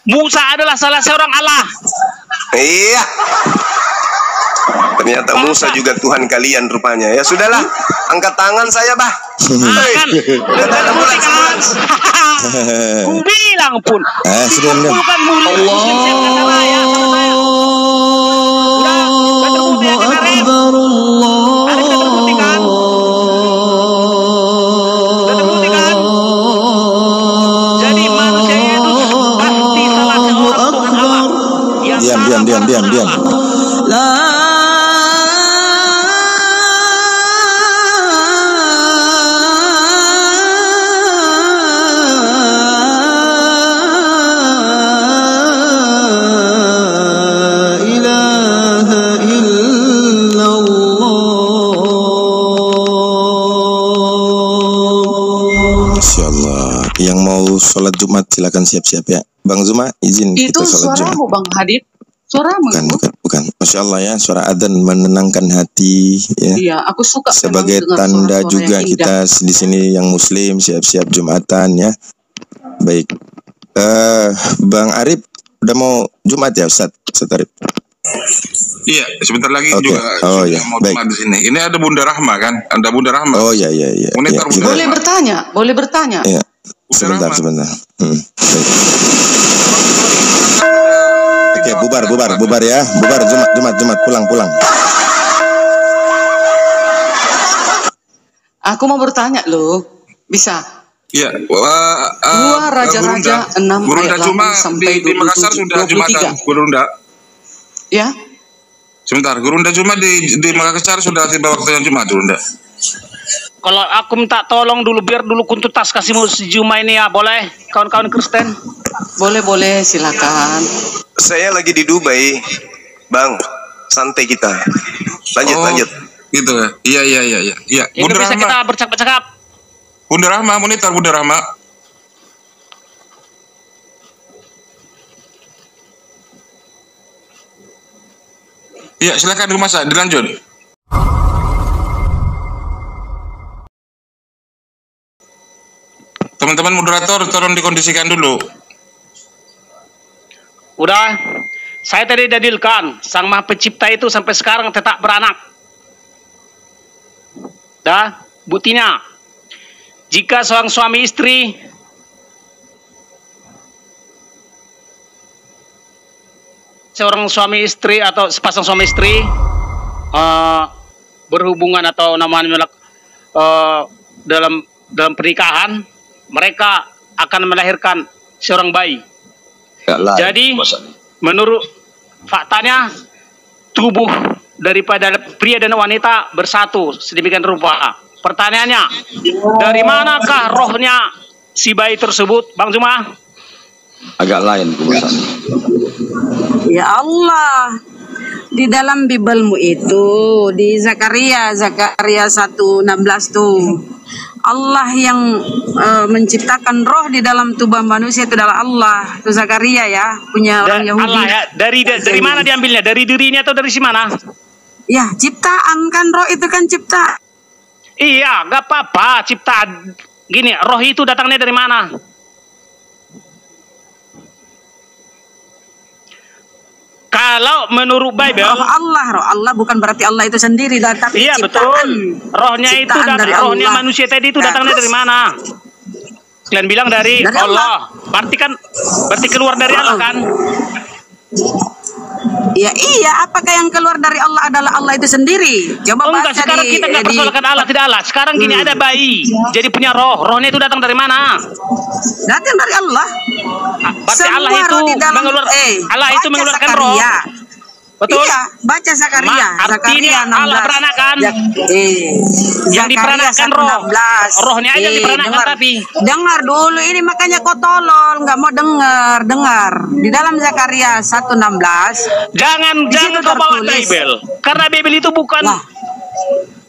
Musa adalah salah seorang Allah. Iya. Ternyata Musa juga Tuhan kalian rupanya. Ya sudahlah, angkat tangan saya, Bah. Kan, ku bilang pun. Sudah. Bukan murid Muslim saya kata raya. Jadi manusia itu pasti salah seorang Tuhan Allah. Diam. Yang mau sholat Jumat silakan siap-siap ya. Bang Zuma izin itu kita sholat Jumat. Itu suaramu Bang Hadid. Suaramu. Bukan. Masya Allah ya, suara adzan menenangkan hati ya. Iya, aku suka. Sebagai tanda juga kita di sini yang Muslim siap-siap Jumatan ya. Baik. Bang Arif udah mau Jumat ya Ustaz Arif? Iya, sebentar lagi juga mau baik. Jumat di sini. Ini ada Bunda Rahma kan? Ada Bunda Rahma. Oh iya. Boleh bertanya. Iya. Sebentar. Baik. Oke, bubar ya. Bubar Jumat pulang. Aku mau bertanya loh. Bisa? Iya. Dua Raja-Raja 6 ayat 8 sampai 27. Di Makassar sudah Jumatan, Gurunda. Ya. Sebentar, Gurunda Jumat di Makassar sudah tiba waktunya Jumat, Gurunda. Kalau aku minta tolong dulu biar dulu kuntutas kasih Juma ini ya, boleh kawan-kawan Kristen? Boleh, silakan. Saya lagi di Dubai, Bang. Santai kita. Lanjut. Gitu ya. Iya. Bunda Rahma. Bisa kita bercakap-cakap. Bunda Rahma, monitor Bunda Rahma. Iya, silakan rumah saya dilanjut. Teman-teman moderator, tolong dikondisikan dulu. Udah, saya tadi dalilkan Sang Maha Pencipta itu sampai sekarang tetap beranak. Dah, buktinya jika seorang suami istri atau sepasang suami istri berhubungan atau namanya dalam pernikahan, mereka akan melahirkan seorang bayi. Jadi menurut faktanya tubuh daripada pria dan wanita bersatu sedemikian rupa. Pertanyaannya, dari manakah rohnya si bayi tersebut, Bang Zuma? Agak lain pembahasannya. Ya Allah, di dalam Bibelmu itu di Zakaria 1:16 tuh, Allah yang menciptakan roh di dalam tubuh manusia itu adalah Allah. Itu Zakaria ya, punya orang Yahudi. Allah ya. Dari mana diambilnya? Dari dirinya atau dari si mana? Ya, ciptaan kan, roh itu kan ciptaan. Iya, gak apa-apa ciptaan. Gini, roh itu datangnya dari mana? Kalau menurut Bible, roh Allah bukan berarti Allah itu sendiri, tapi iya ciptaan, betul. Rohnya itu rohnya manusia tadi itu datangnya dari mana? Kalian bilang dari Allah. Berarti keluar dari Allah kan? Ya iya, apakah yang keluar dari Allah adalah Allah itu sendiri? Coba baca sekarang kita nggak persoalkan Allah tidak Allah. Sekarang gini, ada bayi, jadi punya roh. Rohnya itu datang dari mana? Datang dari Allah. Berarti Allah itu mengeluarkan roh. Betul. Iya, baca Zakaria. Artinya Allah beranak kan? Yang diperanakan rohnya aja yang diperanakan. Tapi dengar dulu ini, makanya kau tolol, nggak mau dengar. Di dalam Zakaria 1:16. Jangan kau bawa Bible, karena Bible itu bukan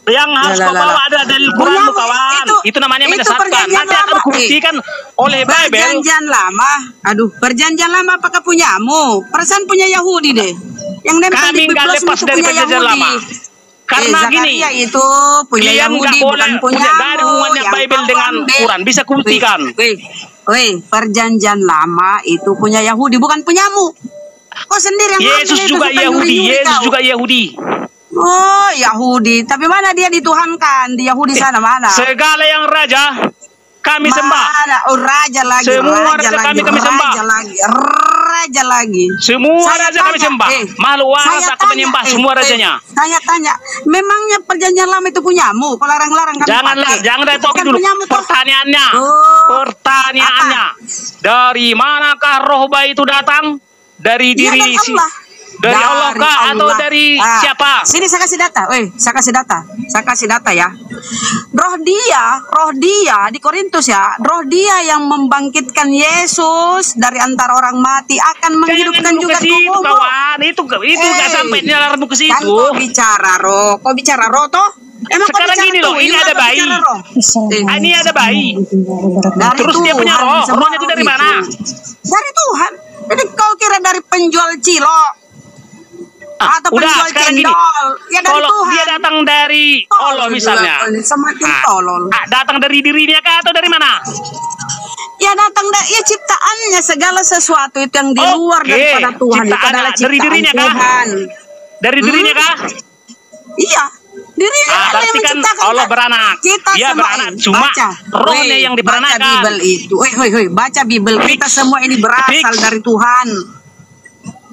yang harus kau bawa ada dalil Quran, kawan. Itu namanya menyesatkan. Nanti akan dibuktikan oleh Bible. Perjanjian lama. Perjanjian lama apakah punyamu? Perasaan punya Yahudi deh. Yang kami nggak lepas dari perjanjian lama. Karena gini, itu punya Yahudi, bukan punya ada hubungannya Bible dengan Quran. Bisa kubuktikan. Woi, perjanjian lama itu punya Yahudi, bukan punyamu. Kau sendiri yang Yesus ambil itu, juga suka Yahudi, nyuri-nyuri Yesus kau. juga Yahudi. Oh, Yahudi. Tapi mana dia dituhankan? Di Yahudi sana mana? Segala yang raja kami sembah. Mana? Oh, raja lagi. Semua raja raja lagi. kami sembah. Raja lagi. Semua Saya raja kami tanya, sembah. Makhluk waras akan menyembah semua rajanya. Saya tanya, memangnya perjanjian lama itu punyamu? Kau larang-larang kami pakai. Jangan dari topik Bukan dulu. punyamu, toh. Pertanyaannya. Oh, Pertanyaannya. Dari manakah roh bayi itu datang? Dari iya, diri dari Allah. Dari Allah kah atau dari siapa? Sini saya kasih data. Saya kasih data ya. Roh dia di Korintus ya. Roh dia yang membangkitkan Yesus dari antara orang mati akan menghidupkan juga tubuhmu. Kawan, itu nggak sampai nyalarmu ke situ. Kan kau bicara roh toh? Emang sekarang gini loh, ini ada bayi. Ini ada bayi. Terus dia punya roh. Rohnya itu dari mana? Dari Tuhan. Jadi kau kira dari penjual cilok? Atau udah sekarang gini, ya dari kalau Tuhan. dia datang dari Allah misalnya, semakin tolol. Datang dari dirinya kah atau dari mana? Ya datang dari ciptaannya, segala sesuatu itu yang di luar daripada Tuhan itu adalah ciptaan dari dirinya Tuhan. Kah? Dari dirinya kah? Iya. Dirinya berarti kan Allah beranak. Dia beranak, cuma rohnya yang diperanakan. Baca Bible itu. Baca Bible. Kita semua ini berasal dari Tuhan.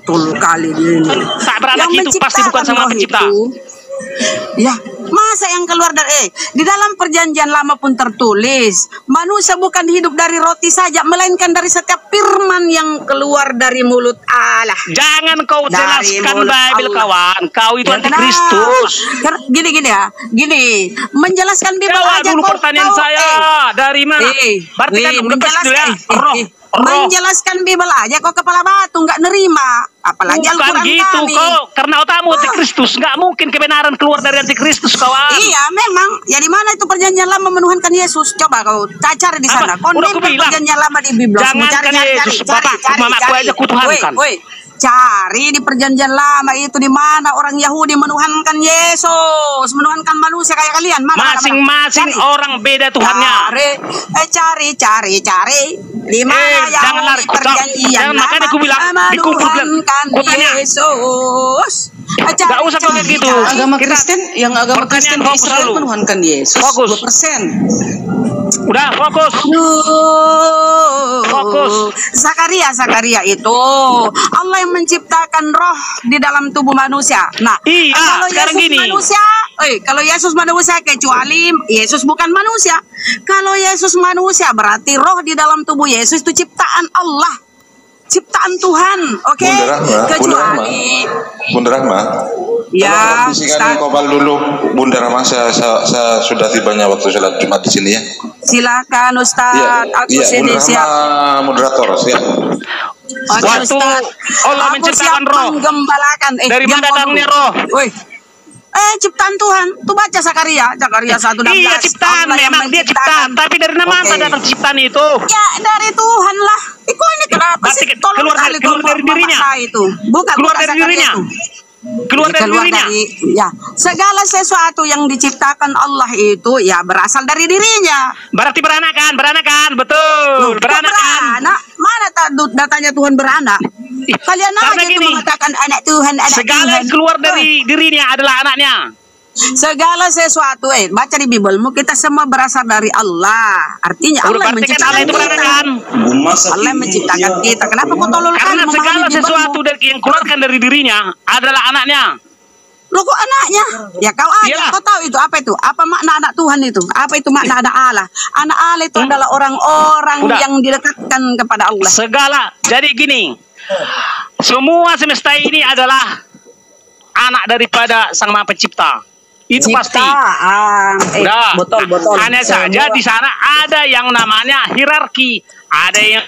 Betul kali dia ini. Tak beranak itu pasti bukan sama pencipta. Ya, masa yang keluar dari di dalam perjanjian lama pun tertulis, manusia bukan hidup dari roti saja, melainkan dari setiap firman yang keluar dari mulut Allah. Jangan kau jelaskan Bible kawan, kau itu antikristus. Gini ya, gini, menjelaskan Bible aja dulu pertanyaan saya, dari mana? Berarti kan menjelaskan menjelaskan Bible aja kok kepala batu nggak nerima, apalagi Al-Quran gitu kami. Kau karena otakmu antikristus, nggak mungkin kebenaran keluar dari antikristus kawan. Iya memang, ya di mana itu perjanjian lama menuhankan Yesus? Coba kau cari di sana. Kau nempel perjanjian lama di Biblos. Jangankan Yesus, mamaku aja kutuhankan. Cari di perjanjian lama itu di mana orang Yahudi menuhankan Yesus, menuhankan manusia kayak kalian. Masing-masing orang beda Tuhannya. Cari. Di mana Yahudi perjanjian lama menuhankan Yesus. Gak usah kau kayak gitu. Agama Kristen, yang agama Kristen di Israel menuhankan Yesus. Fokus. 2%. Udah fokus. Zakaria itu Allah yang menciptakan roh di dalam tubuh manusia. Nah, kalau Yesus gini. Kalau Yesus manusia kecuali Yesus bukan manusia. Kalau Yesus manusia berarti roh di dalam tubuh Yesus itu ciptaan Allah. Ciptaan Tuhan, oke? Kecuali Bunda Rahma. Ya, bisikan Kopal dulu, Bunda Rahma. Saya sudah tibanya waktu sholat Jumat di sini ya. Silakan Ustaz, aku sini siap. Moderator siap. Waktu Allah menciptakan roh, menggembalakan. Dari mana datangnya roh? Ciptaan Tuhan. Tuh baca Zakaria 1:16. Iya ciptaan, memang dia ciptaan. Tapi dari mana datang ciptaan itu? Ya dari Tuhan lah. Ini kenapa sih tolong kali keluar dari dirinya itu? Bukan keluar dari dirinya. Keluar dari dirinya. Ya, segala sesuatu yang diciptakan Allah itu ya berasal dari dirinya. Berarti beranakan, betul. Beranakan. Mana datanya Tuhan beranak? Kalian aja itu mengatakan anak Tuhan, segala yang keluar dari dirinya adalah anaknya. Segala sesuatu, baca di Biblemu, kita semua berasal dari Allah. Artinya Allah menciptakan kita. Allah menciptakan kita. Kenapa kau tolol? Karena segala sesuatu yang keluarkan dari dirinya adalah anaknya. Loh kok anaknya? Ya kau aja, kau tahu itu apa itu? Apa makna anak Tuhan itu? Apa itu makna anak Allah? Anak Allah itu adalah orang-orang yang didekatkan kepada Allah. Segala. Jadi gini, semua semesta ini adalah anak daripada Sang Maha Pencipta. Itu pasti. Betul. Hanya saja di sana ada yang namanya hierarki, ada yang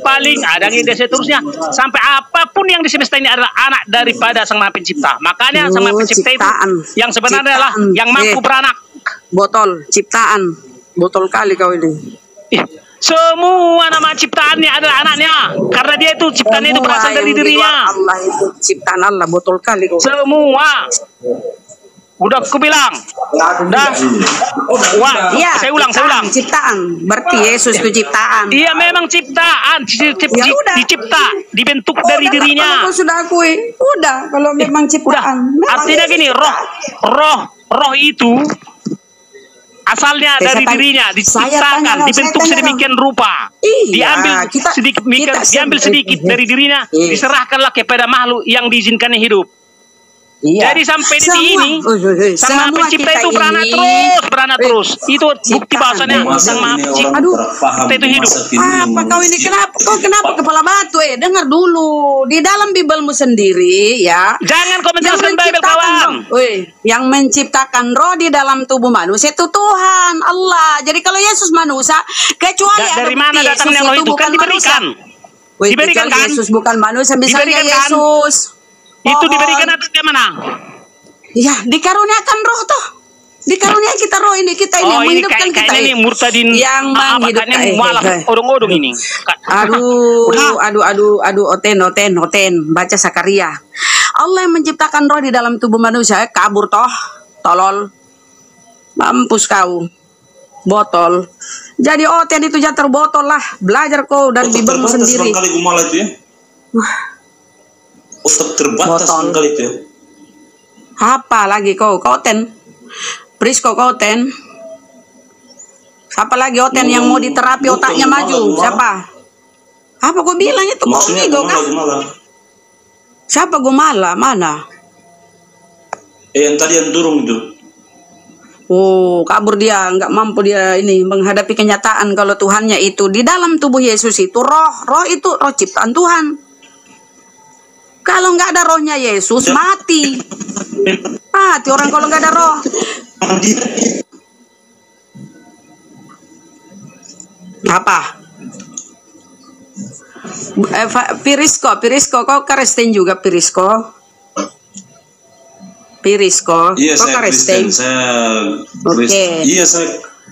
paling, ada yang seterusnya, sampai apapun yang di semesta ini adalah anak daripada Sang Maha Pencipta. Makanya Sang Maha Pencipta itu yang sebenarnya adalah yang mampu beranak. Botol ciptaan. Botol kali kau ini. Semua nama ciptaannya adalah anaknya, karena dia itu ciptaannya itu berasal dari dirinya. Allah itu ciptaan Allah, botol kali kau. Semua. Udah aku bilang. Dah. Wah, Iya, saya ulang. ciptaan. Berarti Yesus itu ciptaan. Iya memang ciptaan, Ya udah. dicipta, dibentuk dari Udah, dirinya. Kalau kau sudah akui, udah. Kalau memang Udah. ciptaan. Memang Artinya Yesus gini, ciptaan. roh itu asalnya Saya dari tanya- dirinya, saya diciptakan, tanya, dibentuk saya tanya, sedemikian rupa. Iya, Diambil sedikit dari dirinya, Iya. diserahkanlah kepada makhluk yang diizinkannya hidup. Iya. Jadi sampai detik Semua- ini, Sang Maha semua Pencipta kita itu beranak ini- terus. Itu bukti ciptaan. bahwasannya Sang Maha Pencipta itu hidup. Apa kau ini kenapa kepala batu? Dengar dulu. Di dalam Bibelmu sendiri ya. Jangan kau menjelaskan Bible, menciptakan kawan. roh, yang menciptakan roh di dalam tubuh manusia itu Tuhan Allah. Jadi kalau Yesus manusia, kecuali ada Dari mana bukti datangnya Yesus roh itu? bukan Kan diberikan. manusia. Wih, Diberikan kecuali kan? Yesus bukan manusia, misalnya Diberikan kan? Yesus. Itu pohon. diberikan atau bagaimana? Ya, dikaruniakan roh toh. Dikarunia kita roh ini, kita ini yang ini menghidupkan kita. kayaknya ini murtadin yang menghidupkan. ini mualaf odong-odong ini. Aduh, oten. Baca Zakaria. Allah yang menciptakan roh di dalam tubuh manusia, kabur toh, tolol. Mampus kau. Botol. Jadi oten itu jatuh botol lah. Belajar kau dari Bibelmu sendiri. Kali gumala itu ya. Otak terbatas Botol. kali itu ya. Apa lagi kau? Kau oten. Prisco kau oten. Siapa lagi oten yang mau diterapi otaknya maju? Siapa? Apa kau bilang itu? Kau Maksudnya ego kan? gumala. Siapa Gumala? Mana? Yang tadi yang turun itu. Oh, kabur dia, nggak mampu dia ini menghadapi kenyataan kalau Tuhannya itu di dalam tubuh Yesus itu roh itu roh ciptaan Tuhan. Kalau nggak ada rohnya Yesus mati orang kalau nggak ada roh. Apa? Pirisco, kau Kristen juga Pirisco? Iya, kau saya Kristen. Iya,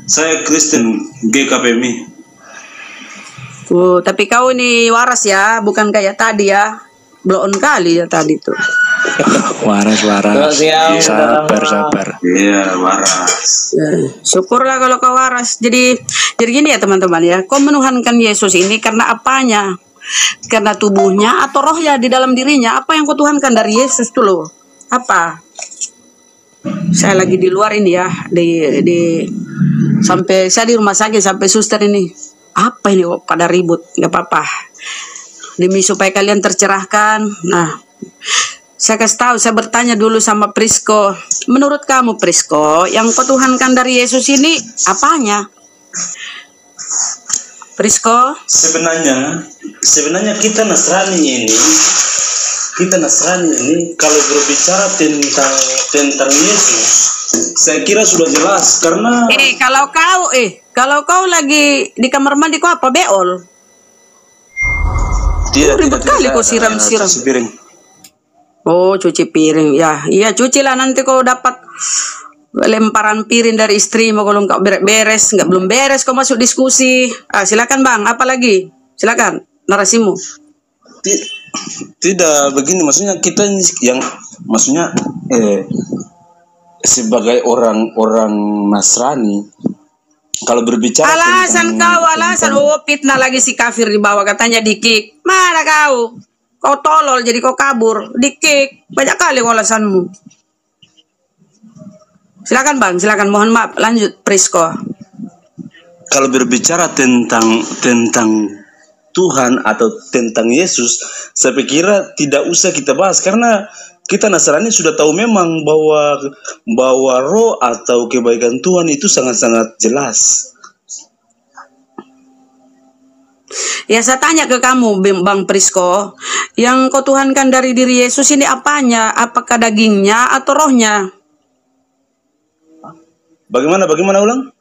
saya Kristen GKPMI. Tapi kau ini waras ya, bukan kayak tadi ya. Bloon kali ya tadi tuh. Waras. Sabar. Iya, waras. Ya, syukurlah kalau kau waras. Jadi gini ya teman-teman ya. Kau menuhankan Yesus ini karena apanya? Karena tubuhnya atau rohnya di dalam dirinya? Apa yang kau tuhankan dari Yesus tuh loh? Apa? Saya lagi di luar ini ya, sampai saya di rumah sakit sampai suster ini. Apa ini kok pada ribut? Gak apa-apa. Demi supaya kalian tercerahkan. Nah, saya kasih tahu, saya bertanya dulu sama Prisco. Menurut kamu Prisco, yang kau tuhankan dari Yesus ini apanya? Prisco? Sebenarnya kita Nasrani ini kalau berbicara tentang Yesus, saya kira sudah jelas karena kalau kau lagi di kamar mandi kau apa beol? Ribet kali kau siram. Cuci piring. Oh, cuci piring. Ya, iya cucilah nanti kau dapat lemparan piring dari istrimu kalau nggak belum beres kau masuk diskusi. Silakan Bang, apa lagi? Silakan narasimu. Tidak begini, maksudnya kita ini yang sebagai orang Nasrani kalau berbicara alasan fitnah lagi si kafir di bawah katanya di-kick. Mana kau tolol jadi kau kabur, di-kick. Banyak kali alasanmu. Silakan Bang, silakan, mohon maaf, lanjut Prisco. Kalau berbicara tentang Tuhan atau tentang Yesus, saya pikir tidak usah kita bahas karena kita Nasrani sudah tahu memang bahwa roh atau kebaikan Tuhan itu sangat-sangat jelas. Ya saya tanya ke kamu Bang Prisco, yang kau tuhankan dari diri Yesus ini apanya? Apakah dagingnya atau rohnya? Bagaimana ulang?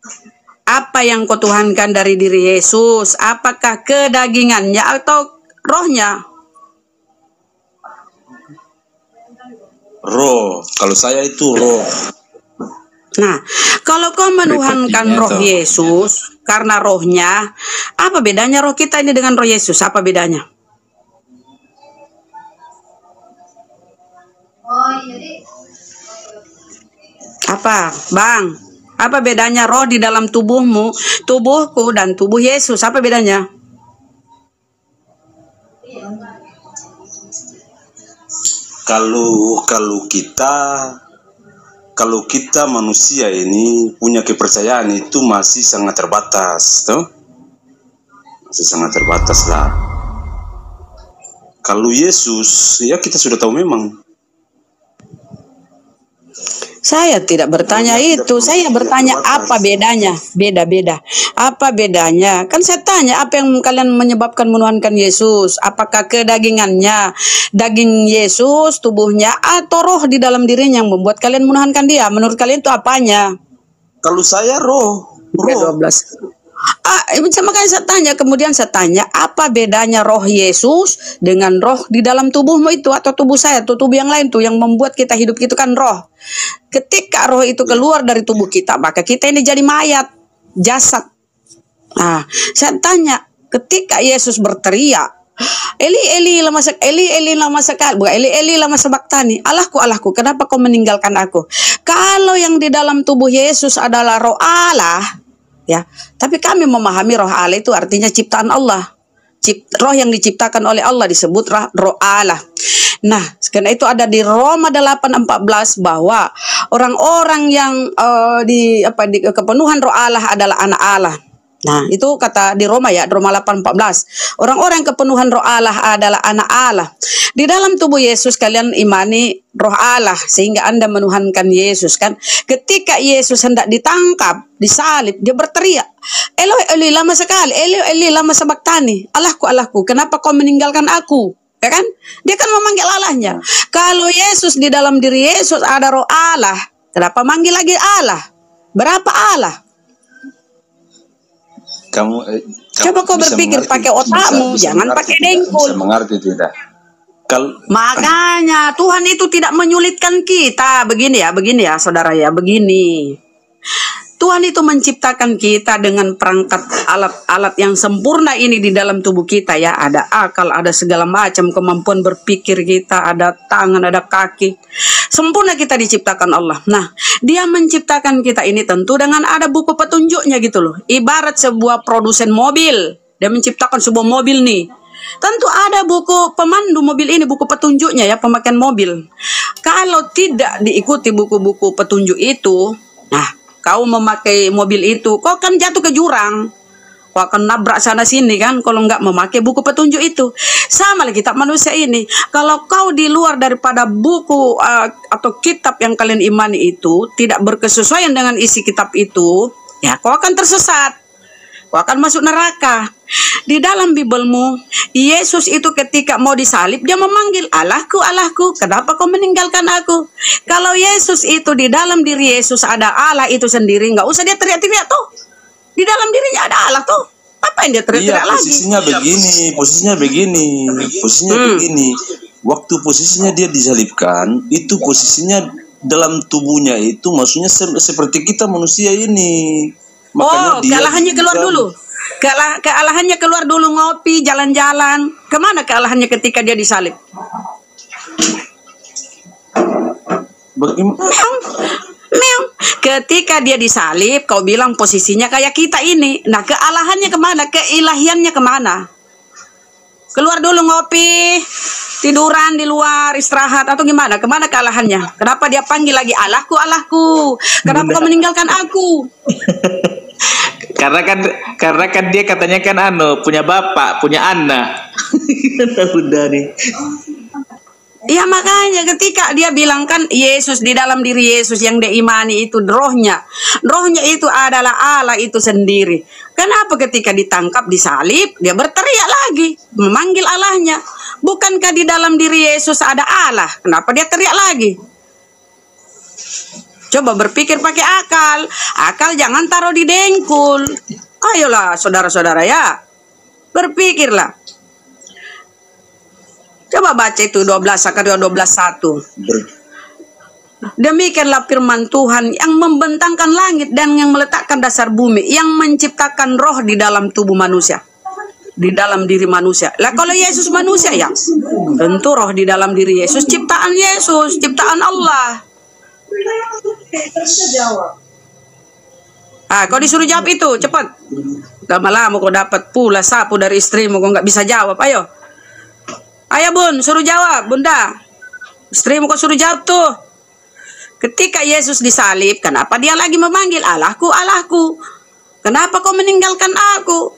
Apa yang kau tuhankan dari diri Yesus? Apakah kedagingannya atau rohnya? Roh. Kalau saya itu roh. Nah, kalau kau menuhankan roh Yesus karena rohnya, apa bedanya roh kita ini dengan roh Yesus? Apa bedanya? Apa, Bang? Apa bedanya roh di dalam tubuhmu, tubuhku, dan tubuh Yesus? Apa bedanya? Kalau kita manusia ini punya kepercayaan itu masih sangat terbatas, toh? Masih sangat terbatas lah. Kalau Yesus, ya kita sudah tahu memang. Saya tidak bertanya itu. Saya bertanya apa bedanya? Beda-beda. Apa bedanya? Kan saya tanya apa yang kalian menyebabkan menuhankan Yesus? Apakah kedagingannya, daging Yesus, tubuhnya, atau roh di dalam dirinya yang membuat kalian menuhankan dia? Menurut kalian itu apanya? Kalau saya roh. 12. Makanya saya tanya, kemudian saya tanya, apa bedanya roh Yesus dengan roh di dalam tubuhmu itu, atau tubuh saya, atau tubuh yang lain tuh yang membuat kita hidup itu kan roh. Ketika roh itu keluar dari tubuh kita, maka kita ini jadi mayat, jasad. Nah, saya tanya, ketika Yesus berteriak, Eli Eli lama sekali, bukan Eli Eli lama sabachthani, Allahku Allahku, kenapa kau meninggalkan aku? Kalau yang di dalam tubuh Yesus adalah roh Allah, ya, tapi kami memahami roh Allah itu artinya ciptaan Allah. Roh yang diciptakan oleh Allah disebut roh Allah. Nah, karena itu ada di Roma 8:14 bahwa orang-orang yang di kepenuhan roh Allah adalah anak Allah. Nah, itu kata di Roma ya, Roma 8:14. Orang-orang yang kepenuhan roh Allah adalah anak Allah. Di dalam tubuh Yesus kalian imani roh Allah sehingga Anda menuhankan Yesus kan. Ketika Yesus hendak ditangkap, disalib, dia berteriak, Eloi Eloi lama sekali, Eloi Eloi lama sabachthani, Allahku Allahku, kenapa kau meninggalkan aku? Ya kan? Dia kan memanggil Allahnya. Kalau Yesus di dalam diri Yesus ada roh Allah, kenapa manggil lagi Allah? Berapa Allah? Coba kau berpikir pakai otakmu, jangan pakai dengkul. Bisa mengerti tidak? Makanya Tuhan itu tidak menyulitkan kita. Begini ya saudara ya, begini. Tuhan itu menciptakan kita dengan perangkat alat-alat yang sempurna ini di dalam tubuh kita ya. Ada akal, ada segala macam kemampuan berpikir kita, ada tangan, ada kaki. Sempurna kita diciptakan Allah. Nah, dia menciptakan kita ini tentu dengan ada buku petunjuknya gitu loh. Ibarat sebuah produsen mobil. Dia menciptakan sebuah mobil nih. Tentu ada buku pemandu mobil ini, buku petunjuknya ya, pemakaian mobil. Kalau tidak diikuti buku-buku petunjuk itu, nah, kau memakai mobil itu, kau kan jatuh ke jurang. Kau akan nabrak sana sini kan, kalau nggak memakai buku petunjuk itu. Sama lah kita manusia ini. Kalau kau di luar daripada buku atau kitab yang kalian imani itu, tidak berkesesuaian dengan isi kitab itu, ya kau akan tersesat. Kau akan masuk neraka. Di dalam Bibelmu, Yesus itu ketika mau disalib, dia memanggil, Allahku, Allahku, kenapa kau meninggalkan aku? Kalau Yesus itu di dalam diri Yesus ada Allah itu sendiri, nggak usah dia teriak-teriak tuh. Di dalam dirinya ada Allah tuh. Apa yang dia teriak-teriak lagi? Posisinya begini. Waktu posisinya dia disalibkan, itu posisinya dalam tubuhnya itu, maksudnya seperti kita manusia ini. Makanya kealahannya keluar dulu. Kealahannya keluar dulu, ngopi, jalan-jalan. Kemana kealahannya ketika dia disalib? Meong. Ketika dia disalib, kau bilang posisinya kayak kita ini. Nah, kealahannya kemana? Keilahiannya kemana? Keluar dulu ngopi, tiduran di luar, istirahat, atau gimana? Kemana kealahannya? Kenapa dia panggil lagi, Allahku, Allahku? Kenapa kau meninggalkan aku? Karena kan dia katanya kan punya bapak, punya anak. Udah nih. Ya makanya ketika dia bilang kan Yesus di dalam diri Yesus yang dia imani itu rohnya. Rohnya itu adalah Allah itu sendiri. Kenapa ketika ditangkap disalib dia berteriak lagi memanggil Allahnya? Bukankah di dalam diri Yesus ada Allah? Kenapa dia teriak lagi? Coba berpikir pakai akal. Akal jangan taruh di dengkul. Ayolah saudara-saudara ya. Berpikirlah. Coba baca itu 12 Zakaria 12:1. Demikianlah firman Tuhan yang membentangkan langit dan yang meletakkan dasar bumi, yang menciptakan roh di dalam tubuh manusia, di dalam diri manusia. Lah kalau Yesus manusia ya, tentu roh di dalam diri Yesus ciptaan Yesus, ciptaan Allah. Ah, kau disuruh jawab itu, cepat. Lama-lama kau dapat pula sapu dari istrimu, kau nggak bisa jawab. Ayo, ayo bun, suruh jawab, bunda. Istrimu kau suruh jawab tuh. Ketika Yesus disalib, kenapa dia lagi memanggil Allahku, Allahku? Kenapa kau meninggalkan aku?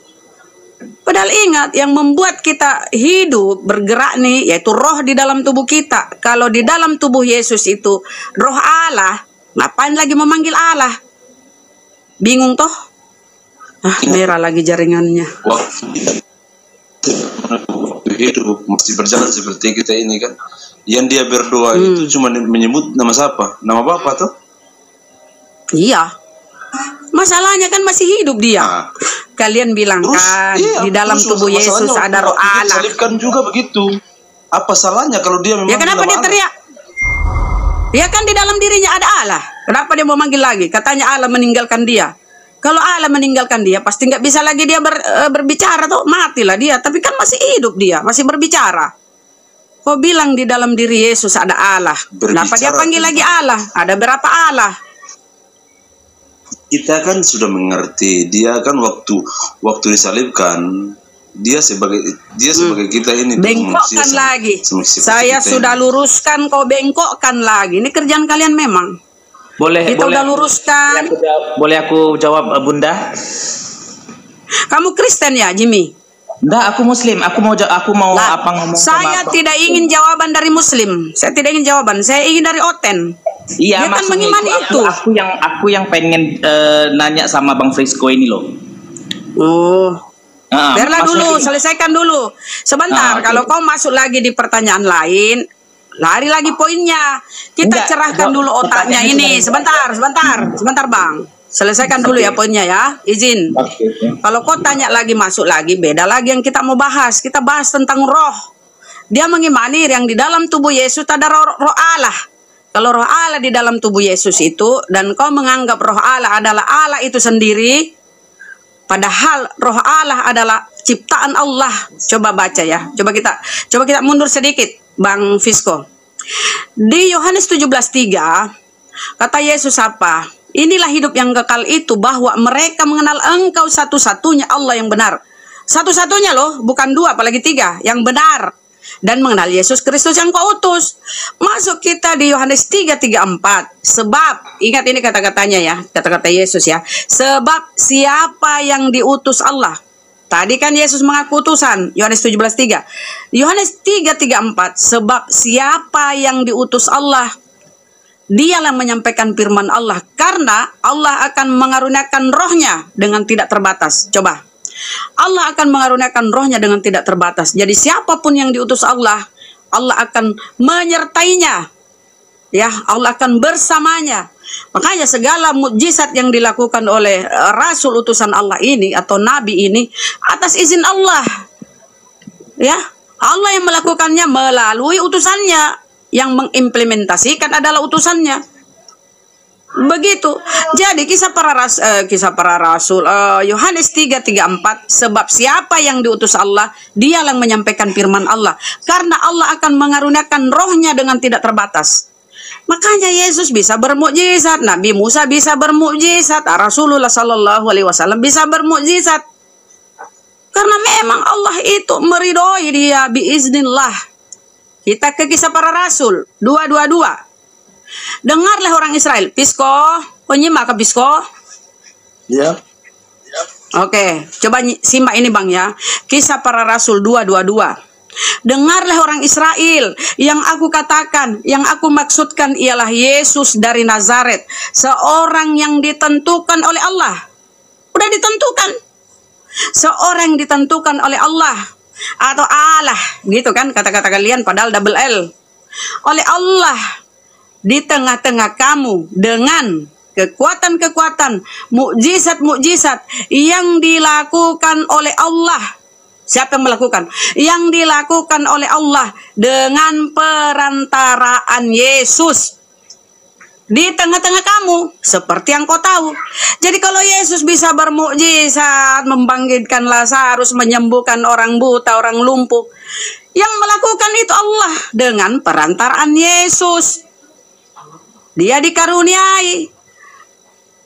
Padahal ingat, yang membuat kita hidup, bergerak nih, yaitu roh di dalam tubuh kita. Kalau di dalam tubuh Yesus itu roh Allah, ngapain lagi memanggil Allah? Bingung toh? Ah, merah lagi jaringannya. Waktu hidup masih berjalan seperti kita ini kan. Yang dia berdoa itu cuma menyebut nama siapa? Nama Bapa toh? Iya. Masalahnya kan masih hidup dia. Nah, kalian bilang terus, kan iya, di dalam tubuh Yesus ada roh Allah. Salibkan juga begitu. Apa salahnya kalau dia memang Ya kenapa dia teriak? Ya kan di dalam dirinya ada Allah. Kenapa dia mau manggil lagi? Katanya Allah meninggalkan dia. Kalau Allah meninggalkan dia, pasti nggak bisa lagi dia berbicara tuh, matilah dia. Tapi kan masih hidup dia, masih berbicara. Kau bilang di dalam diri Yesus ada Allah. Kenapa dia panggil lagi Allah? Ada berapa Allah? Kita kan sudah mengerti. Dia kan waktu disalibkan, dia sebagai kita ini bengkokkan lagi. Saya sudah luruskan, kau bengkokkan lagi. Ini kerjaan kalian memang. Kita udah luruskan. Boleh aku jawab, Bunda? Kamu Kristen ya, Jimmy? Enggak, aku Muslim. Aku mau nah, apa ngomong saya sama tidak ingin jawaban dari Muslim. Saya tidak ingin jawaban. Saya ingin dari Oten. Iya, dia kan mengimani itu. Aku yang pengen nanya sama Bang Frisco ini loh. Oh. Biarlah dulu, selesaikan dulu. Sebentar, kalau kau masuk lagi di pertanyaan lain, lari lagi poinnya. Kita cerahkan dulu otaknya ini. Sebentar Bang. Selesaikan dulu ya poinnya ya. Izin. Kalau kau tanya lagi, masuk lagi, beda lagi yang kita mau bahas. Kita bahas tentang roh. Dia mengimani yang di dalam tubuh Yesus ada roh Allah. Kalau roh Allah di dalam tubuh Yesus itu, dan kau menganggap roh Allah adalah Allah itu sendiri, padahal roh Allah adalah ciptaan Allah. Coba baca ya. Coba kita mundur sedikit, Bang Fisco. Di Yohanes 17:3 kata Yesus apa? Inilah hidup yang kekal itu, bahwa mereka mengenal Engkau satu-satunya Allah yang benar. Satu-satunya loh, bukan dua apalagi tiga, yang benar. Dan mengenal Yesus Kristus yang Kau utus. Masuk kita di Yohanes 3:34. Sebab, ingat ini kata-katanya ya, kata-kata Yesus ya. Sebab siapa yang diutus Allah. Tadi kan Yesus mengaku utusan, Yohanes 17:3. Yohanes 3:34, sebab siapa yang diutus Allah, dialah menyampaikan firman Allah, karena Allah akan mengaruniakan rohnya dengan tidak terbatas. Coba, Allah akan mengaruniakan rohnya dengan tidak terbatas. Jadi siapapun yang diutus Allah, Allah akan menyertainya. Ya, Allah akan bersamanya. Makanya segala mukjizat yang dilakukan oleh Rasul utusan Allah ini atau Nabi ini atas izin Allah. Ya, Allah yang melakukannya melalui utusannya. Yang mengimplementasikan adalah utusannya. Begitu. Jadi kisah para rasul Yohanes 3:34, sebab siapa yang diutus Allah, dia yang menyampaikan firman Allah, karena Allah akan mengaruniakan rohnya dengan tidak terbatas. Makanya Yesus bisa bermukjizat, Nabi Musa bisa bermukjizat, Rasulullah SAW bisa bermukjizat. Karena memang Allah itu meridhoi dia biiznillah. Kita ke kisah para rasul 2:22. Dengarlah orang Israel. Pisco, penyimak ke Pisco? Ya. Oke, coba simak ini Bang ya. Kisah para rasul 2:22. Dengarlah orang Israel, yang aku katakan, yang aku maksudkan ialah Yesus dari Nazaret, seorang yang ditentukan oleh Allah. Udah ditentukan. Seorang yang ditentukan oleh Allah. Atau Allah, gitu kan kata-kata kalian, padahal double L. Oleh Allah di tengah-tengah kamu dengan kekuatan-kekuatan, mukjizat-mukjizat yang dilakukan oleh Allah. Siapa yang melakukan? Yang dilakukan oleh Allah dengan perantaraan Yesus di tengah-tengah kamu, seperti yang kau tahu. Jadi kalau Yesus bisa bermukjizat, membangkitkan Lazarus, menyembuhkan orang buta, orang lumpuh, yang melakukan itu Allah dengan perantaraan Yesus. Dia dikaruniai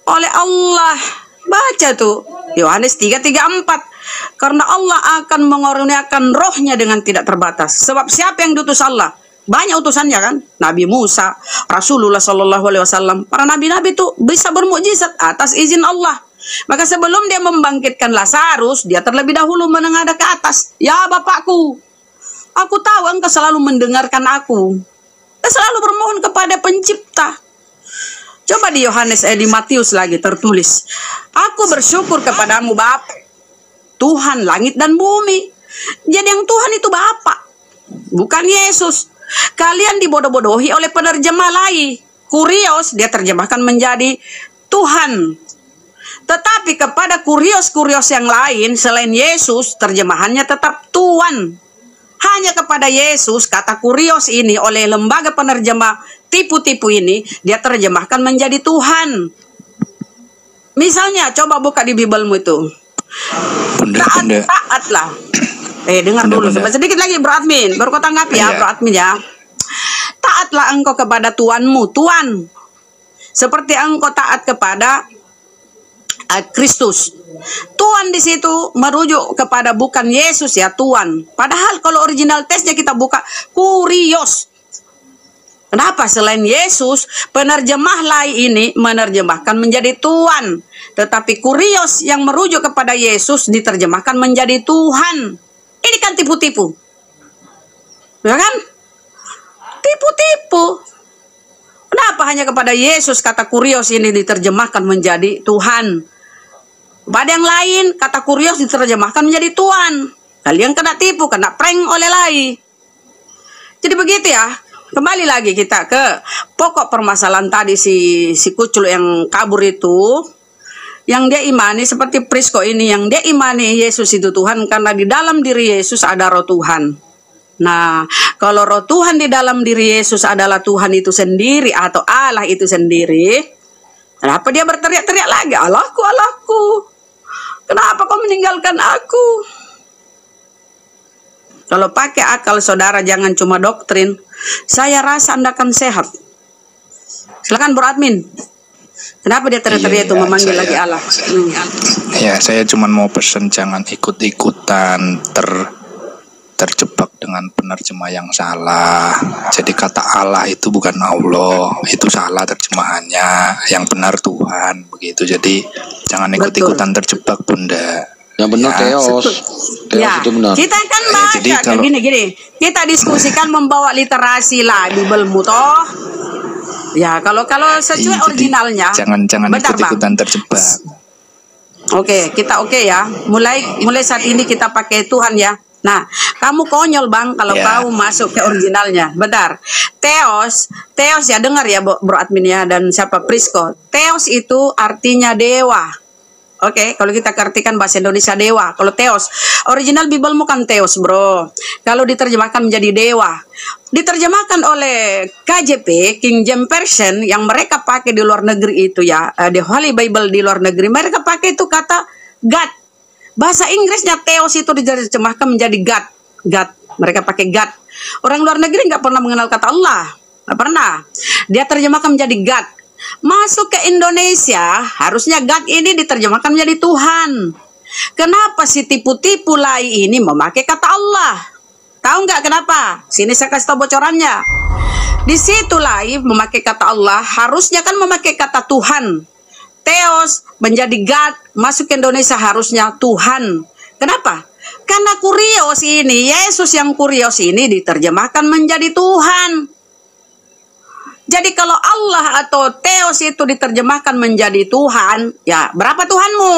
oleh Allah. Baca tuh Yohanes 3:34. Karena Allah akan mengaruniakan rohnya dengan tidak terbatas. Sebab siapa yang diutus Allah? Banyak utusannya kan? Nabi Musa, Rasulullah SAW. Para nabi-nabi itu bisa bermukjizat atas izin Allah. Maka sebelum dia membangkitkan Lazarus, dia terlebih dahulu menengadah ke atas. Ya Bapakku, aku tahu engkau selalu mendengarkan aku. Engkau selalu bermohon kepada pencipta. Coba di Yohanes, di Matius lagi tertulis. Aku bersyukur kepadamu Bapa, Tuhan langit dan bumi. Jadi yang Tuhan itu Bapa, bukan Yesus. Kalian dibodoh-bodohi oleh penerjemah lain. Kurios dia terjemahkan menjadi Tuhan. Tetapi kepada kurios-kurios yang lain selain Yesus, terjemahannya tetap Tuhan. Hanya kepada Yesus, kata kurios ini oleh lembaga penerjemah tipu-tipu ini, dia terjemahkan menjadi Tuhan. Misalnya, coba buka di Bibelmu itu. Taatlah. Dengar dulu, sedikit lagi Bro Admin, baru kau tanggapi ya Bro Admin ya. Taatlah engkau kepada Tuhanmu, Tuhan. Seperti engkau taat kepada Kristus. Tuhan di situ merujuk kepada bukan Yesus ya, Tuhan. Padahal kalau original teksnya kita buka kurios. Kenapa selain Yesus, penerjemah lain ini menerjemahkan menjadi Tuhan. Tetapi kurios yang merujuk kepada Yesus diterjemahkan menjadi Tuhan. Ini kan tipu-tipu. Ya kan? Tipu-tipu. Kenapa hanya kepada Yesus kata kurios ini diterjemahkan menjadi Tuhan? Pada yang lain kata kurios diterjemahkan menjadi Tuhan. Kalian kena tipu, kena prank oleh lain. Jadi begitu ya. Kembali lagi kita ke pokok permasalahan tadi si kucul yang kabur itu. Yang dia imani seperti Prisco ini, yang dia imani Yesus itu Tuhan karena di dalam diri Yesus ada roh Tuhan. Nah, kalau roh Tuhan di dalam diri Yesus adalah Tuhan itu sendiri atau Allah itu sendiri, kenapa dia berteriak-teriak lagi? Allahku, Allahku, kenapa kau meninggalkan aku? Kalau pakai akal saudara, jangan cuma doktrin. Saya rasa Anda akan sehat. Silakan Bro Admin. Kenapa dia teriak-teriak itu memanggil lagi Allah? Ya, saya cuma mau pesan jangan ikut-ikutan terjebak dengan penerjemah yang salah. Jadi kata Allah itu bukan Allah, itu salah terjemahannya. Yang benar Tuhan, begitu. Jadi jangan ikut-ikutan terjebak, Bunda. Yang benar Theos. Ya, itu benar. kita kan baca jadi kalau gini. Kita diskusikan membawa literasi lah Bibelmu toh. Ya, kalau sesuai originalnya. Jangan ikut-ikutan terjebak. Oke, kita oke ya. Mulai saat ini kita pakai Tuhan ya. Nah, kamu konyol Bang kalau kau masuk ke originalnya. Bentar. Theos ya, dengar ya Bro Admin ya dan siapa Prisco. Theos itu artinya dewa. Oke, kalau kita artikan bahasa Indonesia dewa. Kalau Theos, original Bibelmu kan Theos bro. Kalau diterjemahkan menjadi dewa, diterjemahkan oleh KJP, King James Version, yang mereka pakai di luar negeri itu ya, The Holy Bible di luar negeri, mereka pakai itu kata God. Bahasa Inggrisnya Theos itu diterjemahkan menjadi God. Mereka pakai God. Orang luar negeri nggak pernah mengenal kata Allah, nggak pernah. Dia terjemahkan menjadi God. Masuk ke Indonesia, harusnya God ini diterjemahkan menjadi Tuhan. Kenapa si tipu-tipu lain ini memakai kata Allah? Tahu nggak kenapa? Sini saya kasih tahu bocorannya. Di situ lain memakai kata Allah, harusnya kan memakai kata Tuhan. Theos menjadi God, masuk ke Indonesia harusnya Tuhan. Kenapa? Karena kurios ini, Yesus yang kurios ini diterjemahkan menjadi Tuhan. Jadi kalau Allah atau Theos itu diterjemahkan menjadi Tuhan, ya berapa Tuhanmu?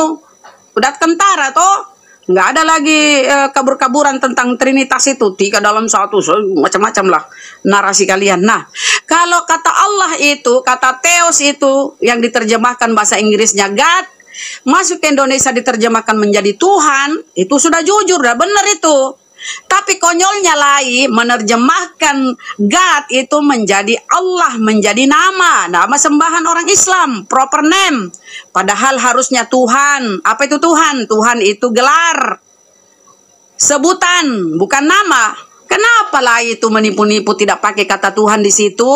Udah kentara toh? Nggak ada lagi kabur-kaburan tentang Trinitas itu, 3 dalam 1, macam-macam lah narasi kalian. Nah, kalau kata Allah itu, kata Theos itu yang diterjemahkan bahasa Inggrisnya God, masuk ke Indonesia diterjemahkan menjadi Tuhan, itu sudah jujur, udah benar itu. Tapi konyolnya lain menerjemahkan God itu menjadi Allah, menjadi nama sembahan orang Islam, proper name. Padahal harusnya Tuhan. Apa itu Tuhan? Tuhan itu gelar, sebutan, bukan nama. Kenapa lain itu menipu-nipu tidak pakai kata Tuhan di situ?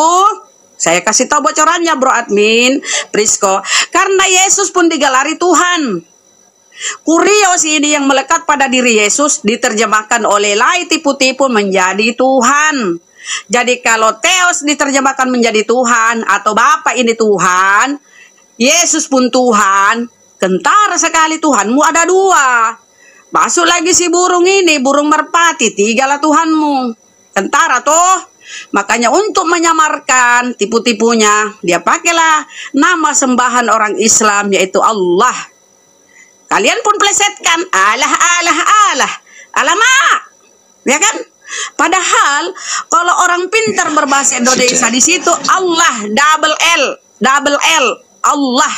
Saya kasih tahu bocorannya, bro admin, Prisco. Karena Yesus pun digelari Tuhan. Kurios ini yang melekat pada diri Yesus diterjemahkan oleh lai tipu-tipu menjadi Tuhan. Jadi kalau Theos diterjemahkan menjadi Tuhan atau Bapa ini Tuhan, Yesus pun Tuhan, kentara sekali Tuhanmu ada dua. Masuk lagi si burung ini, burung merpati, tigalah Tuhanmu. Kentara toh. Makanya untuk menyamarkan tipu-tipunya, dia pakailah nama sembahan orang Islam yaitu Allah. Kalian pun plesetkan Allah, Allah, Allah. Alamak. Ya kan? Padahal kalau orang pintar berbahasa Indonesia di situ Allah double L Allah.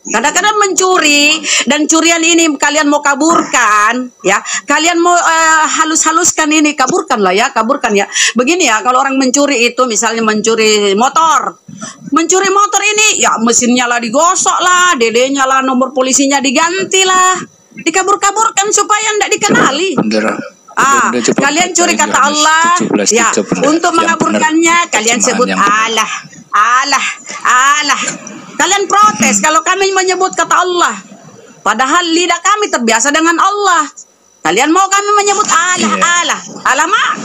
Kadang-kadang mencuri dan curian ini kalian mau kaburkan ya, kalian mau halus-haluskan ini, kaburkan ya. Begini ya, kalau orang mencuri itu misalnya mencuri motor ini ya mesinnya lah digosok lah, dedenya lah, nomor polisinya diganti lah, dikabur-kaburkan supaya tidak dikenali. Kalian curi kata Allah ya, untuk mengaburkannya kalian sebut Allah, Allah, Allah. Kalian protes kalau kami menyebut kata Allah, padahal lidah kami terbiasa dengan Allah. Kalian mau kami menyebut Allah, Allah, alamak.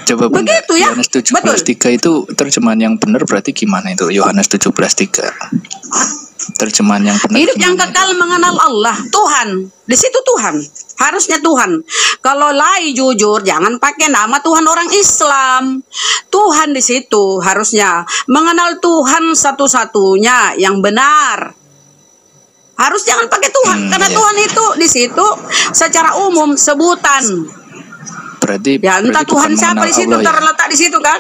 Coba begitu ya. Yohanes 17:3 itu terjemahan yang benar berarti gimana itu? Yohanes 17:3. Terjemahan yang benar. Hidup yang kekal mengenal Allah, Tuhan. Di situ Tuhan, harusnya Tuhan. Kalau lai jujur, jangan pakai nama Tuhan orang Islam. Tuhan di situ harusnya mengenal Tuhan satu-satunya yang benar. Harus jangan pakai Tuhan, karena Tuhan itu di situ secara umum sebutan. Berarti ya entah Tuhan siapa di situ terletak di situ kan?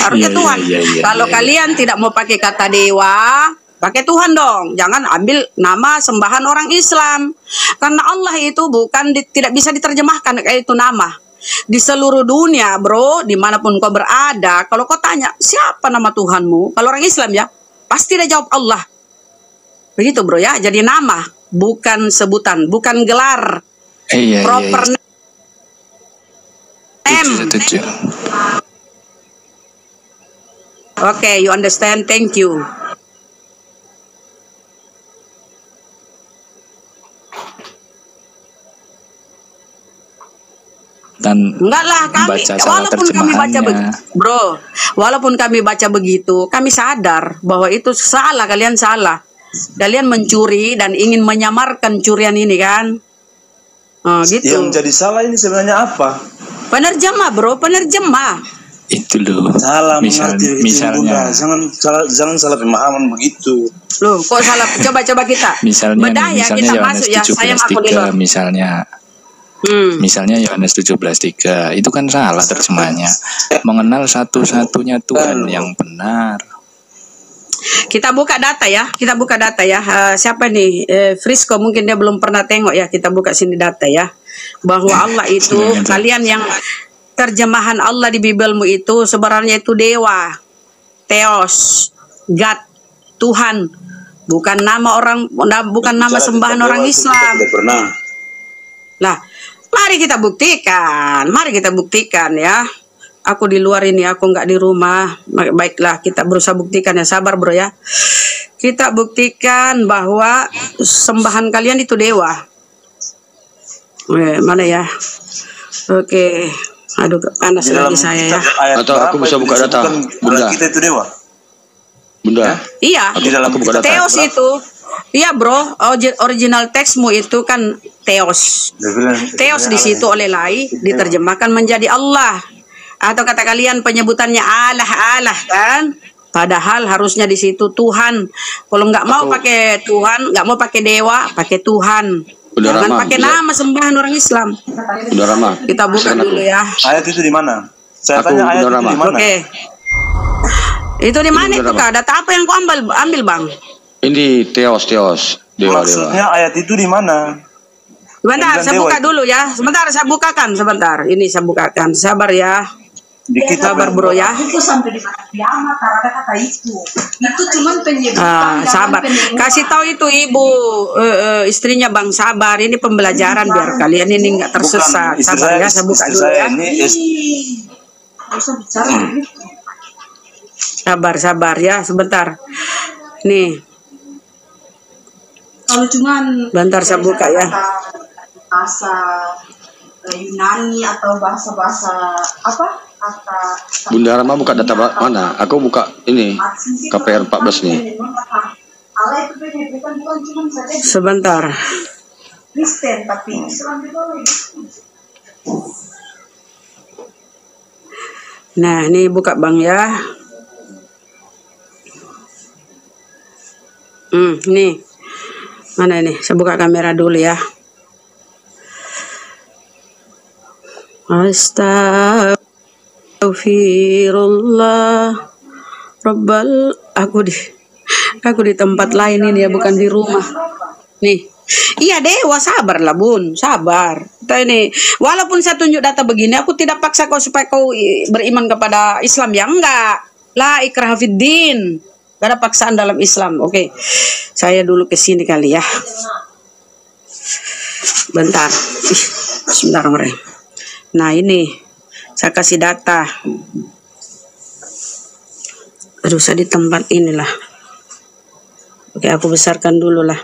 Harusnya Tuhan. Kalau kalian tidak mau pakai kata dewa, pakai Tuhan dong. Jangan ambil nama sembahan orang Islam. Karena Allah itu bukan tidak bisa diterjemahkan kayak itu nama. Di seluruh dunia, bro, dimanapun kau berada, kalau kau tanya siapa nama Tuhanmu, kalau orang Islam ya pasti dia jawab Allah. Begitu bro ya. Jadi nama, bukan sebutan, bukan gelar. Proper name. Okay, you understand? Thank you. Dan enggak lah kami, walaupun kami baca bro, walaupun kami baca begitu, kami sadar bahwa itu salah, kalian salah. Kalian mencuri dan ingin menyamarkan curian ini kan? Gitu. Yang jadi salah ini sebenarnya apa? Penerjemah bro, penerjemah. Itu loh. Salah misalnya. Jangan salah pemahaman begitu. Loh, kok salah? Coba kita. Misalnya kita masuk ya. Sayang aku di luar. Misalnya Yohanes 17:3 itu kan salah terjemahnya. Mengenal satu-satunya Tuhan yang benar. Kita buka data ya. Siapa nih? Frisco mungkin dia belum pernah tengok ya. Kita buka sini data ya. Bahwa Allah itu kalian yang terjemahan Allah di Bibelmu itu sebenarnya itu dewa, Theos, God, Tuhan, bukan nama orang, bukan nama sembahan orang Islam. Lah, mari kita buktikan ya. Aku di luar ini, aku nggak di rumah. Baiklah, kita berusaha buktikan ya, sabar bro ya. Kita buktikan bahwa sembahan kalian itu dewa. Mana ya? Oke. Aduh, panas lagi saya ya. Atau aku bisa buka data. Bunda. Kita itu dewa. Bunda. Iya. Aku buka data. Theos itu. Iya bro, original teksmu itu kan Theos. Theos di situ oleh lai diterjemahkan menjadi Allah. Atau kata kalian penyebutannya Allah, Allah kan? Padahal harusnya di situ Tuhan. Kalau nggak mau pakai Tuhan, nggak mau pakai dewa, pakai Tuhan. Jangan pakai nama sembahan orang Islam. Udah Rama. Kita buka dulu ya. Ayat itu di mana? Saya tanya ayat itu di mana? Oke. Itu di mana itu Kak? Data apa yang kau ambil Bang? Ini Theos. Dewa. Maksudnya ayat itu di mana? Sebentar, saya buka dulu ya. Sebentar, saya bukakan. Sebentar. Ini saya bukakan. Sabar ya. Sabar bro ya. Itu sampai di kiamat karena kata itu. Itu cuma penyebutan. Sabar. Kasih tahu itu ibu istrinya Bang sabar. Ini pembelajaran biar kalian ini nggak tersesat. Sabar ya. Saya buka dulu ya. Sabar ya, sebentar. Nih. Kalau cuman bentar saya buka ya. Bahasa Yunani atau bahasa-bahasa apa? Kata Bunda Rama buka data mana? Aku buka ini KPR 14 nih. Allah itu bukan cuma saja Sebentar. Kristen, tapi Islam juga. Nah, ini buka Bang ya. Nih. Mana ini? Saya buka kamera dulu ya. Astagfirullah. Rabbal, aku di tempat lain ini ya, bukan di rumah. Nih. Iya Dewa, sabar lah Bun, sabar. Kita ini, walaupun saya tunjuk data begini, aku tidak paksa kau supaya kau beriman kepada Islam ya, enggak. La ikraha fiddin. Gak ada paksaan dalam Islam. Oke. Saya dulu ke sini kali ya. Bentar. Sebentar, Orang. Nah, ini saya kasih data. Aduh, saya di tempat inilah. Oke, aku besarkan dulu lah.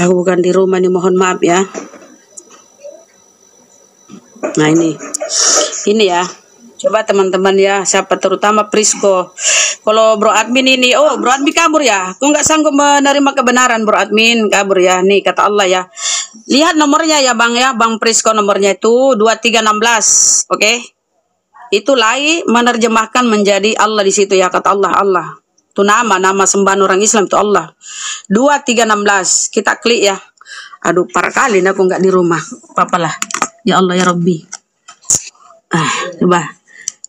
Aku bukan di rumah nih, mohon maaf ya. Nah, ini ya. Coba teman-teman ya, siapa terutama Prisco. Kalau Bro Admin ini, Bro Admin kabur ya. Aku nggak sanggup menerima kebenaran, Bro Admin kabur ya. Nih kata Allah ya. Lihat nomornya ya Bang ya, Bang Prisco nomornya itu 2316. Oke. Itu Lai menerjemahkan menjadi Allah di situ ya, kata Allah. Itu nama sembahan orang Islam itu Allah. 2316. Kita klik ya. Aduh, parah kali nih aku nggak di rumah. Apa-apalah. Ya Allah ya Rabbi.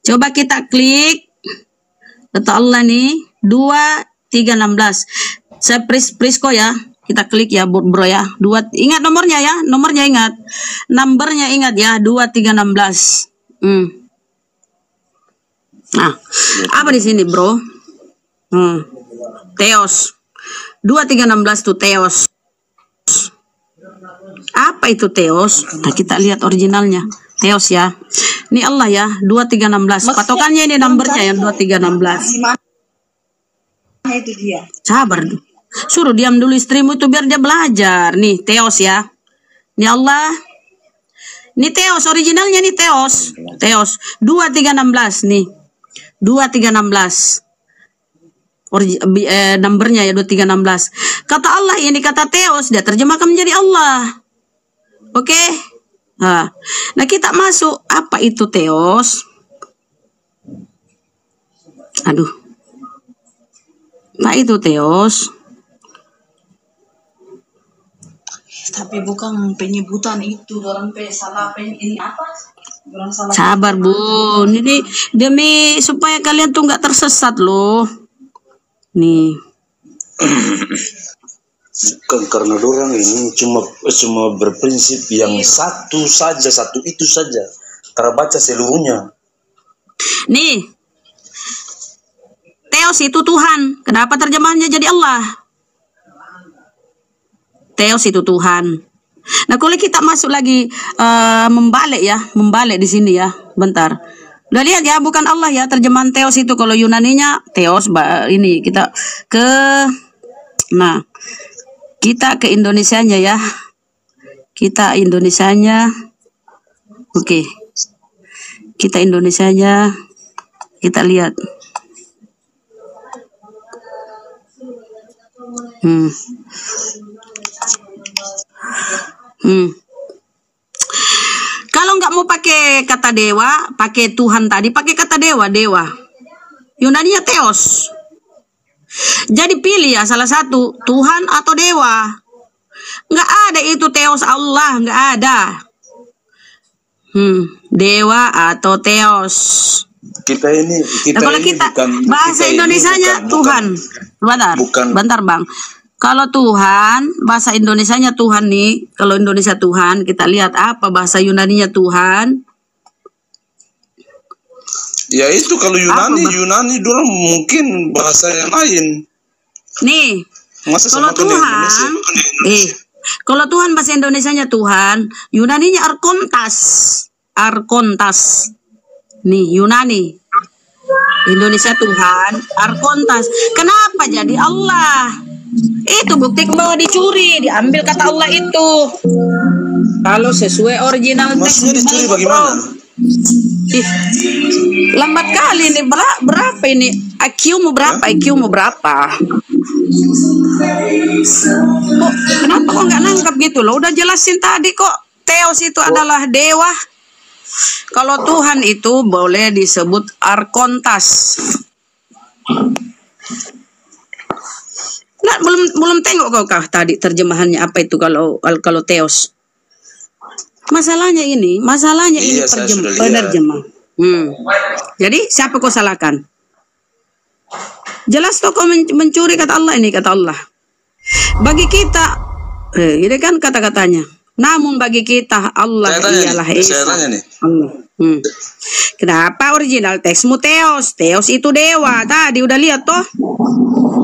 Coba kita klik. Kata Allah nih 2316. Saya Prisco ya. Kita klik ya bro ya. Ingat nomornya ya. Nomornya ingat. Numbernya ingat ya. 2316. Nah, apa di sini bro? Theos. 2316 tuh Theos. Apa itu Theos? Nah, kita lihat originalnya. Theos ya. Ini Allah ya, 2316. Patokannya ini numbernya yang 2316. Itu dia. Sabar. Suruh diam dulu istrimu itu biar dia belajar. Nih, Theos ya. Ini Allah. Ini Theos, originalnya nih Theos. Theos 2316 nih. 2316. Numbernya ya 2316. Kata Allah ini kata Theos, dia terjemahkan menjadi Allah. Oke. Nah, kita masuk. Apa itu Theos? Aduh. Nah, itu Theos. Tapi bukan penyebutan itu. Orang salah ini apa? Salah. Sabar Bun. Ini demi supaya kalian tuh nggak tersesat loh. Nih. Bukan karena orang ini cuma berprinsip yang satu itu saja. Karena baca seluruhnya. Nih. Theos itu Tuhan. Kenapa terjemahannya jadi Allah? Theos itu Tuhan. Nah, kalau kita masuk lagi membalik di sini ya. Bentar. Udah lihat ya, bukan Allah ya terjemahan Theos itu. Kalau Yunaninya Theos ini kita kita ke Indonesianya ya. Kita Indonesianya. Oke. Kita Indonesianya. Kita lihat. Kalau nggak mau pakai kata dewa, pakai Tuhan tadi, pakai kata dewa. Yunaninya Theos. Jadi pilih ya salah satu, Tuhan atau dewa. Nggak ada itu Theos Allah, nggak ada. Dewa atau Theos. Kita kalau kita bahasa Indonesianya Tuhan. Bentar Bang. Kalau Tuhan, bahasa Indonesianya Tuhan nih. Kalau Indonesia Tuhan, kita lihat apa bahasa Yunaninya Tuhan. Ya itu kalau Yunani dulu mungkin bahasa yang lain. Nih, kalau Tuhan, kalau Tuhan bahasa Indonesianya Tuhan, Yunaninya Arkontas. Nih Yunani. Indonesia Tuhan, Arkontas. Kenapa jadi Allah? Itu bukti bahwa dicuri, diambil kata Allah itu. Kalau sesuai original teks. Maksudnya dicuri bagaimana? Ih, lambat kali ini. Berapa ini? IQ-mu berapa? IQ-mu berapa? Kok, kenapa kok nggak nangkap gitu loh? Udah jelasin tadi kok. Theos itu adalah dewa. Kalau Tuhan itu boleh disebut Arkontas. Nah, belum tengok kau tadi terjemahannya apa itu kalau Theos. Masalahnya ini penerjemah. Jadi siapa kau salahkan? Jelas toh kau mencuri kata Allah ini, kata Allah. Bagi kita, ini kan kata-katanya. Namun bagi kita Allah ialah Esa. Allah. Kenapa original teksmu Theos? Theos itu dewa. Tadi udah lihat toh.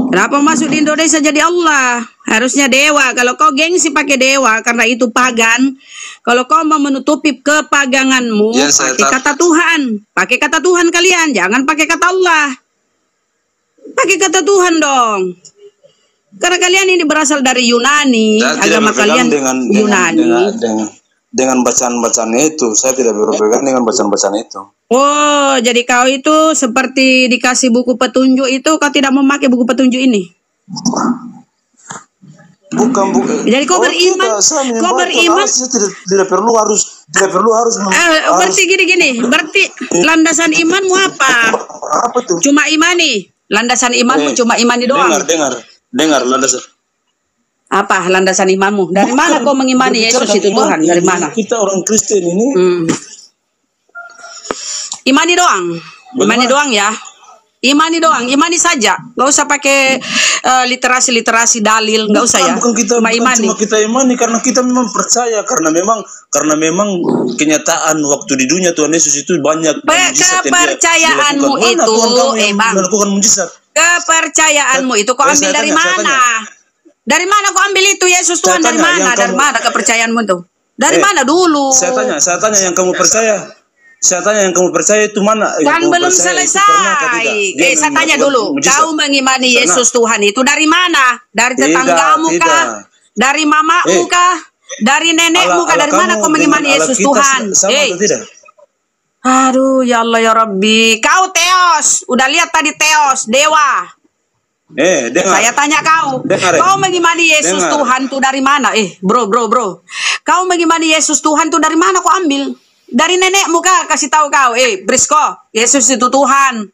Kenapa masuk di Indonesia jadi Allah? Harusnya dewa. Kalau kau gengsi pakai dewa karena itu pagan. Kalau kau mau menutupi kepaganganmu, pakai kata Tuhan. Pakai kata Tuhan kalian, jangan pakai kata Allah. Pakai kata Tuhan dong. Karena kalian ini berasal dari Yunani, agama kalian Yunani. Dengan bacaan-bacaan itu, saya tidak berpegang dengan bacaan-bacaan itu. Oh, jadi kau itu seperti dikasih buku petunjuk itu, kau tidak memakai buku petunjuk ini? Bukan. Jadi kau beriman, kau beriman. Tidak perlu harus. Berarti gini. Berarti landasan imanmu apa? Apa tuh? Cuma imani. Landasan imanmu cuma imani doang. Dengar landasan. Apa landasan imanmu? Dari mana kau mengimani Yesus itu Tuhan? Dari mana? Kita orang Kristen ini. Imani doang. Imani doang ya. Imani doang, imani saja. Gak usah pakai literasi dalil, gak usah ya. Bukan kita imani karena kita memang percaya karena memang kenyataan waktu di dunia Tuhan Yesus itu banyak kepercayaanmu itu, Bang. Melakukan mujizat. Kepercayaanmu itu kau ambil dari mana? Dari mana kau ambil itu Yesus Tuhan dari mana? Dari mana kepercayaanmu itu? Dari mana dulu? Saya tanya yang kamu percaya. Saya tanya yang kamu percaya itu mana? Kan belum selesai. Saya tanya dulu. Kau mengimani Yesus Tuhan itu dari mana? Dari tetanggamu kah? Dari mamamu kah? Dari nenekmu kah? Dari mana kau mengimani Yesus Tuhan? Aduh, ya Allah ya Rabbi. Kau Theos. Udah lihat tadi Theos, dewa. Saya tanya kau. Kau mengimani Yesus Tuhan itu dari mana? Bro. Kau mengimani Yesus Tuhan itu dari mana kau ambil? Dari nenekmu kah? Kasih tahu kau, Brisco, Yesus itu Tuhan.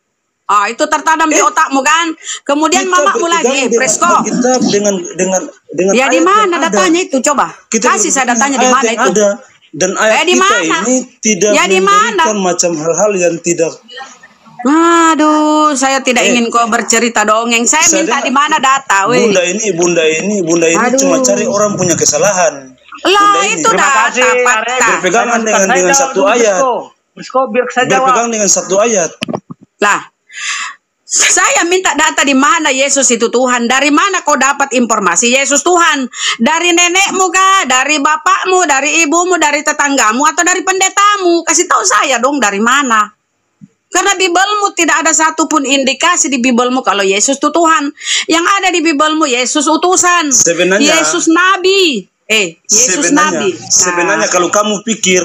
Itu tertanam di otakmu kan? Kemudian mamamu lagi, Brisco. Dengan ya di mana datanya itu? Coba. Kasih saya datanya di mana itu? Dan ayat kita ini tidak memberikan macam hal-hal yang tidak. Aduh, saya tidak ingin kau bercerita dongeng. Saya minta di mana data, Bunda ini cuma cari orang punya kesalahan. Lah itu data fakta. Berpegangan dengan satu ayat. Berpegang dengan satu ayat. Lah, saya minta data di mana Yesus itu Tuhan. Dari mana kau dapat informasi Yesus Tuhan? Dari nenekmu kah? Dari bapakmu? Dari ibumu? Dari tetanggamu? Atau dari pendetamu? Kasih tahu saya dong dari mana. Karena Bibelmu tidak ada satupun indikasi di Bibelmu kalau Yesus itu Tuhan. Yang ada di Bibelmu Yesus utusan. Yesus Nabi. Yesus Nabi. Sebenarnya kalau kamu pikir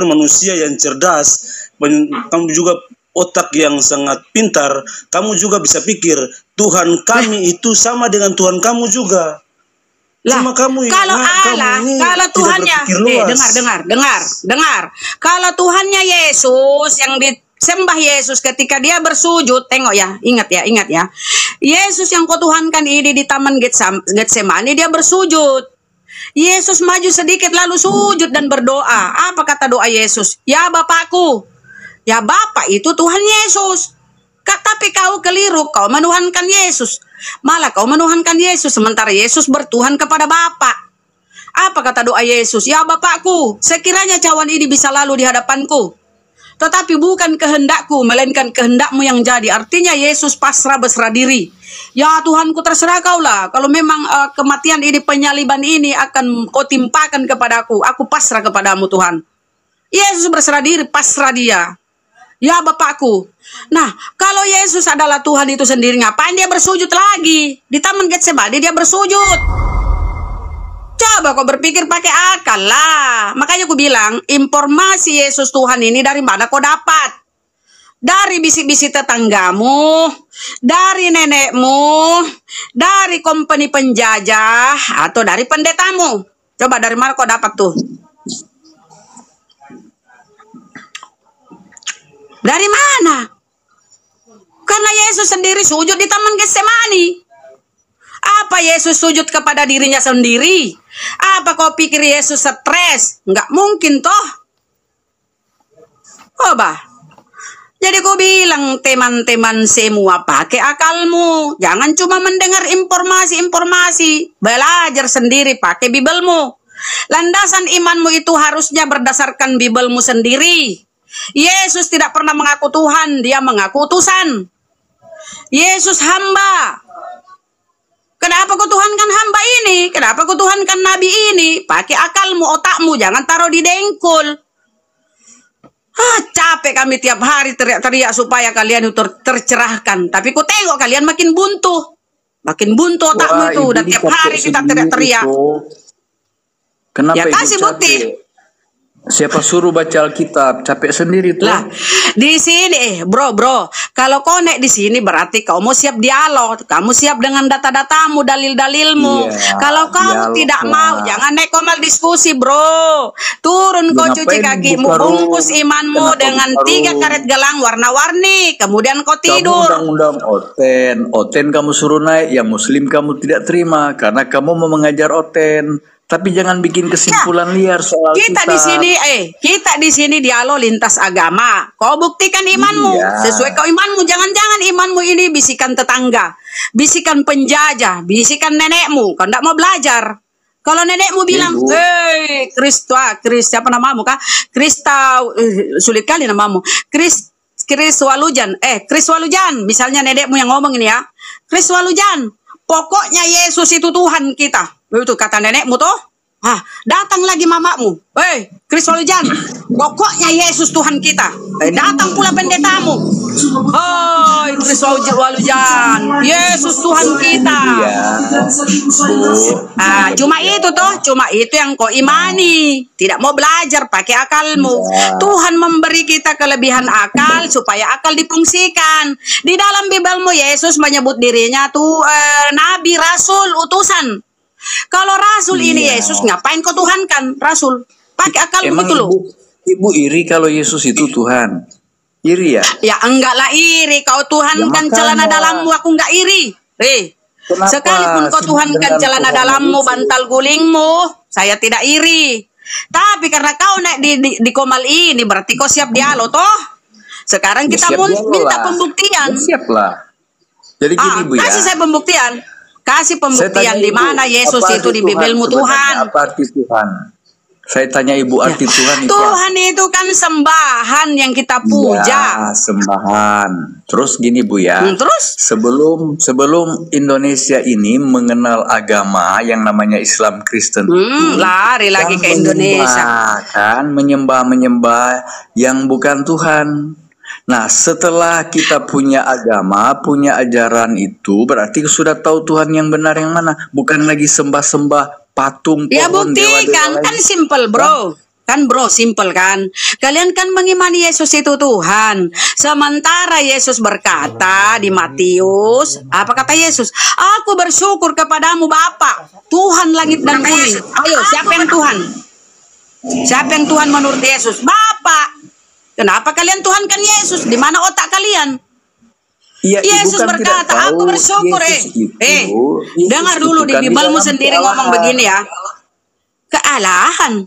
manusia yang cerdas, kamu juga otak yang sangat pintar, kamu juga bisa pikir Tuhan kami itu sama dengan Tuhan kamu juga. Lah, kalau Allah, kalau Tuhannya, dengar. Kalau Tuhannya Yesus yang disembah Yesus ketika dia bersujud, tengok ya, ingat ya. Yesus yang kau tuhankan ini di Taman Getsemani dia bersujud. Yesus maju sedikit lalu sujud dan berdoa. Apa kata doa Yesus? Ya Bapakku. Ya Bapa itu Tuhan Yesus. Tapi kau keliru, kau menuhankan Yesus. Malah kau menuhankan Yesus sementara Yesus bertuhan kepada Bapa. Apa kata doa Yesus? Ya Bapakku, sekiranya cawan ini bisa lalu di hadapanku. Tetapi bukan kehendakku, melainkan kehendakmu yang jadi. Artinya Yesus pasrah berserah diri. Ya Tuhanku terserah kau lah. Kalau memang kematian ini, penyaliban ini akan kau timpakan kepadaku. Aku pasrah kepadamu Tuhan. Yesus berserah diri, pasrah dia. Ya Bapakku. Nah, kalau Yesus adalah Tuhan itu sendiri, ngapain dia bersujud lagi? Di Taman Getsemani dia bersujud. Coba kau berpikir pakai akal lah. Makanya aku bilang, informasi Yesus Tuhan ini dari mana kau dapat? Dari bisik-bisik tetanggamu, dari nenekmu, dari kompeni penjajah, atau dari pendetamu. Coba dari mana kau dapat tuh? Dari mana? Karena Yesus sendiri sujud di Taman Getsemani. Apa Yesus sujud kepada dirinya sendiri? Apa kau pikir Yesus stres? Nggak mungkin toh. Coba. Jadi kau bilang teman-teman semua pakai akalmu. Jangan cuma mendengar informasi-informasi. Belajar sendiri pakai Bibelmu. Landasan imanmu itu harusnya berdasarkan Bibelmu sendiri. Yesus tidak pernah mengaku Tuhan, dia mengaku utusan. Yesus hamba. Kenapa kau tuhankan hamba ini? Kenapa kau tuhankan nabi ini? Pakai akalmu, otakmu, jangan taruh di dengkul. Capek kami tiap hari teriak-teriak supaya kalian itu tercerahkan. Tapi ku tengok kalian makin buntu. Makin buntu otakmu itu. Udah tiap hari kita teriak-teriak. Kenapa ya kasih bukti. Siapa suruh baca Alkitab? Capek sendiri tuh. Lah, di sini bro, kalau kau naik di sini berarti kau mau siap dialog, kamu siap dengan data-datamu, dalil-dalilmu. Kalau kamu tidak mau, jangan naik komal diskusi, bro. Turun kau cuci kakimu, bungkus imanmu dengan 3 karet gelang warna-warni, kemudian kau tidur. Kamu undang-undang oten kamu suruh naik, yang muslim kamu tidak terima karena kamu mau mengajar oten. Tapi jangan bikin kesimpulan liar soal kita di sini. Kita di sini dialog lintas agama. Kau buktikan imanmu. Sesuai kau imanmu. Jangan-jangan imanmu ini bisikan tetangga, bisikan penjajah, bisikan nenekmu. Kau tidak mau belajar. Kalau nenekmu bilang, Kris, siapa namamu kah? Krista, sulit kali namamu. Kris Walujan. Kris Walujan. Misalnya nenekmu yang ngomong ini ya. Kris Walujan. Pokoknya Yesus itu Tuhan kita. Itu kata nenekmu toh. Datang lagi mamamu. Kris Walujan. Pokoknya Yesus Tuhan kita. Datang pula pendetamu. Kris Walujan. Yesus Tuhan kita. Cuma itu toh. Cuma itu yang kau imani. Tidak mau belajar pakai akalmu. Tuhan memberi kita kelebihan akal supaya akal difungsikan. Di dalam Bibelmu Yesus menyebut dirinya tuh nabi, rasul, utusan. Kalau rasul ini Yesus, ngapain kau tuhankan rasul? Pakai akalmu itu loh. Ibu iri kalau Yesus itu Tuhan. Iri ya? Ya enggak lah iri. Kau tuhankan celana dalammu, aku enggak iri. Sekalipun kau tuhankan celana dalammu, bantal gulingmu, saya tidak iri. Tapi karena kau naik di komal ini, berarti kau siap dialog toh? Sekarang kita minta pembuktian. Siap lah. Jadi gini Bu ya. Kasih saya pembuktian. Kasih pembuktian di mana Yesus itu di Bibelmu Tuhan. Apa arti Tuhan? Saya tanya Ibu arti Tuhan itu. Tuhan itu kan sembahan yang kita puja. Sembahan. Terus gini Bu ya. Terus? Sebelum Indonesia ini mengenal agama yang namanya Islam Kristen. Lari lagi ke Indonesia. Kan menyembah yang bukan Tuhan. Nah, setelah kita punya agama, punya ajaran itu, berarti sudah tahu Tuhan yang benar yang mana. Bukan lagi sembah-sembah patung, ya buktikan, kan simple bro. Kan bro, simple kan. Kalian kan mengimani Yesus itu Tuhan. Sementara Yesus berkata di Matius, apa kata Yesus? Aku bersyukur kepadamu Bapa, Tuhan langit dan bumi. Ayo, siapa yang Tuhan? Siapa yang Tuhan menurut Yesus? Bapa. Kenapa kalian tuhankan Yesus? Di mana otak kalian? Yesus kan berkata, aku bersyukur. Dengar dulu di Bibelmu sendiri ngomong begini ya. Kealahan.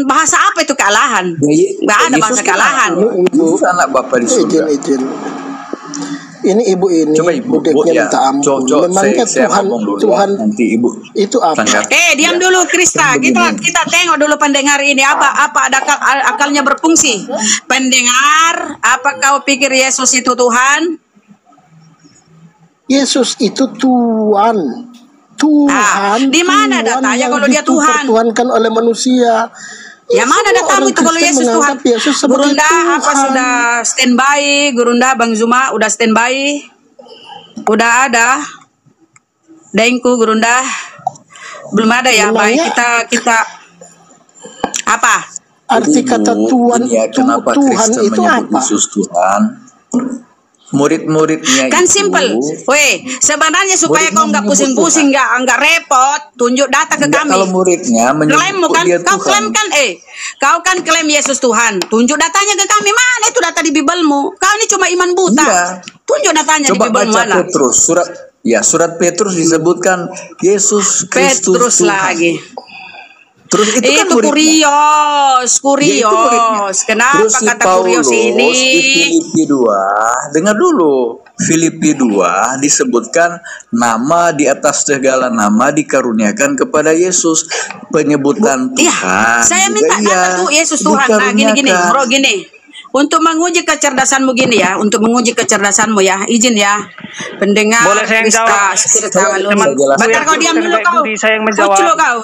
Bahasa apa itu kealahan? Nggak ada bahasa kealahan. Anak Bapak di surga. Ini ibu ini. Coba ibu minta ampun. Memangnya Tuhan nanti ibu itu apa? Diam dulu Krista. Kita tengok dulu pendengar ini apa ada akalnya berfungsi. Pendengar, apa kau pikir Yesus itu Tuhan? Yesus itu Tuhan. Di mana datanya kalau dia Tuhan? Dipertuhankan oleh manusia. Ya mana datamu itu kalau Yesus Tuhan? Gurunda apa sudah standby? Gurunda Bang Zuma udah standby? Udah ada? Dengku Gurunda belum ada ya? Baik kita apa? Arti kata Tuhan kenapa Tuhan Kristen itu menyebut apa? Yesus Tuhan? Murid-muridnya Kan itu, simple. Weh, sebenarnya supaya kau nggak pusing-pusing, nggak repot, tunjuk data ke kami. Kalau muridnya Klaimmu kan, dia kau Tuhan. klaim kan, kau kan klaim Yesus Tuhan. Tunjuk datanya ke kami. Mana itu data di Bibelmu? Kau ini cuma iman buta. Iya. Tunjuk datanya Coba di Bibelmu baca mana? Petrus, surat Petrus disebutkan Yesus Kristus Petrus Tuhan. lagi. Terus itu kan Kurios. Kenapa Terus si kata Paulus Kurios ini? di Filipi 2, dengar dulu. Filipi 2 disebutkan nama di atas segala nama dikaruniakan kepada Yesus. Penyebutan Tuhan. Saya minta data tuh Yesus Tuhan. Nah, gini, bro, gini. Untuk menguji kecerdasanmu gini ya, ya, izin ya, pendengar. Boleh saya jawab? Bentar kau diam dulu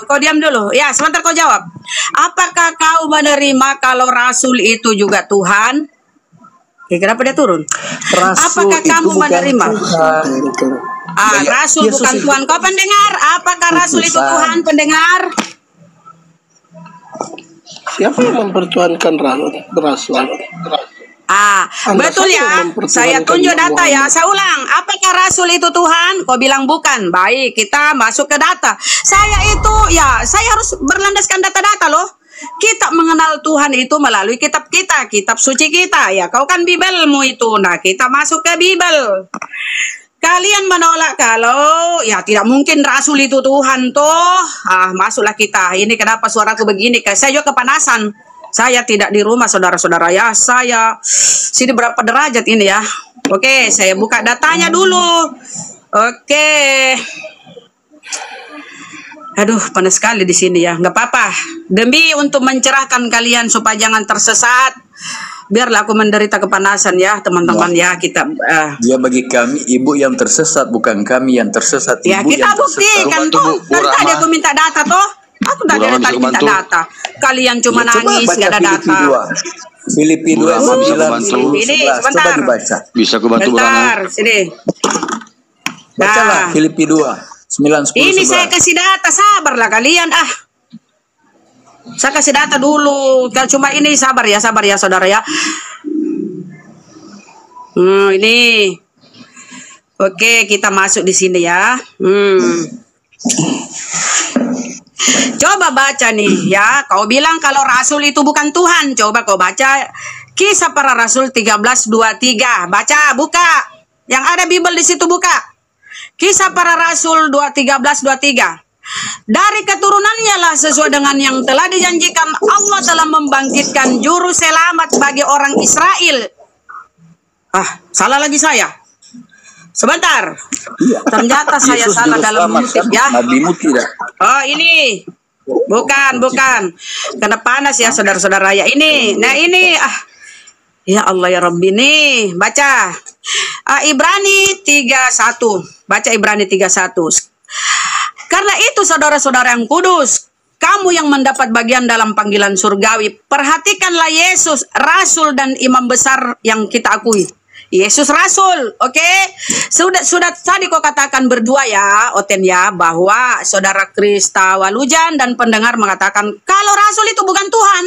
kau diam dulu. Ya, sebentar kau jawab. Apakah kau menerima kalau Rasul itu juga Tuhan? Kenapa dia turun? Apakah kamu menerima? Rasul bukan Tuhan. Kau pendengar? Apakah Rasul itu Tuhan, pendengar? Siapa yang mempertuhankan Rasul? Betul ya. Saya tunjuk data ya. Saya ulang. Apakah Rasul itu Tuhan? Kau bilang bukan. Baik, kita masuk ke data. Saya harus berlandaskan data-data loh. Kita mengenal Tuhan itu melalui kitab kita, kitab suci kita. Ya, kau kan Bibelmu itu. Nah, kita masuk ke Bibel. Kalian menolak kalau ya tidak mungkin Rasul itu Tuhan toh. Masuklah kita. Ini kenapa suaraku begini? Saya juga kepanasan. Saya tidak di rumah saudara-saudara ya. Saya sini berapa derajat ini ya. Oke, saya buka datanya dulu. Oke. Aduh, panas sekali di sini ya. Nggak apa-apa. Demi untuk mencerahkan kalian supaya jangan tersesat. Biarlah aku menderita kepanasan ya teman-teman ya kita. Dia bagi kami ibu yang tersesat, bukan kami yang tersesat. Ya ibu kita buktikan tuh. Kan tadi aku minta data toh. Aku tadi minta data. Kalian cuma nangis nggak ada data. Filipi 2 ini sebentar. Coba dibaca. Bisa aku bantu bentar, sini. Bacalah Filipi 2 9 10 Ini 11. saya kasih data, sabarlah kalian Saya kasih data dulu. Cuma ini sabar ya saudara ya. Ini. Oke, kita masuk di sini ya. Coba baca nih ya. Kau bilang kalau Rasul itu bukan Tuhan. Coba kau baca Kisah Para Rasul 13:23. Baca, buka. Yang ada Bible di situ buka. Kisah Para Rasul 13:23. Dari keturunannya lah sesuai dengan yang telah dijanjikan Allah telah membangkitkan juru selamat bagi orang Israel. Salah lagi saya. Sebentar. Ternyata saya salah dalam mengutip ya. Nabimu tidak. Oh ini. Bukan. Karena panas ya saudara-saudara ya. Ini. Nah ini. Ya Allah ya Rabbi nih. Baca. Ibrani 3:1. Baca Ibrani 3:1. Karena itu saudara-saudara yang kudus, kamu yang mendapat bagian dalam panggilan surgawi, perhatikanlah Yesus, Rasul dan Imam besar yang kita akui. Yesus Rasul, oke? Sudah tadi kau katakan berdua ya, Oten ya, bahwa saudara Krista Walujan dan pendengar mengatakan kalau Rasul itu bukan Tuhan.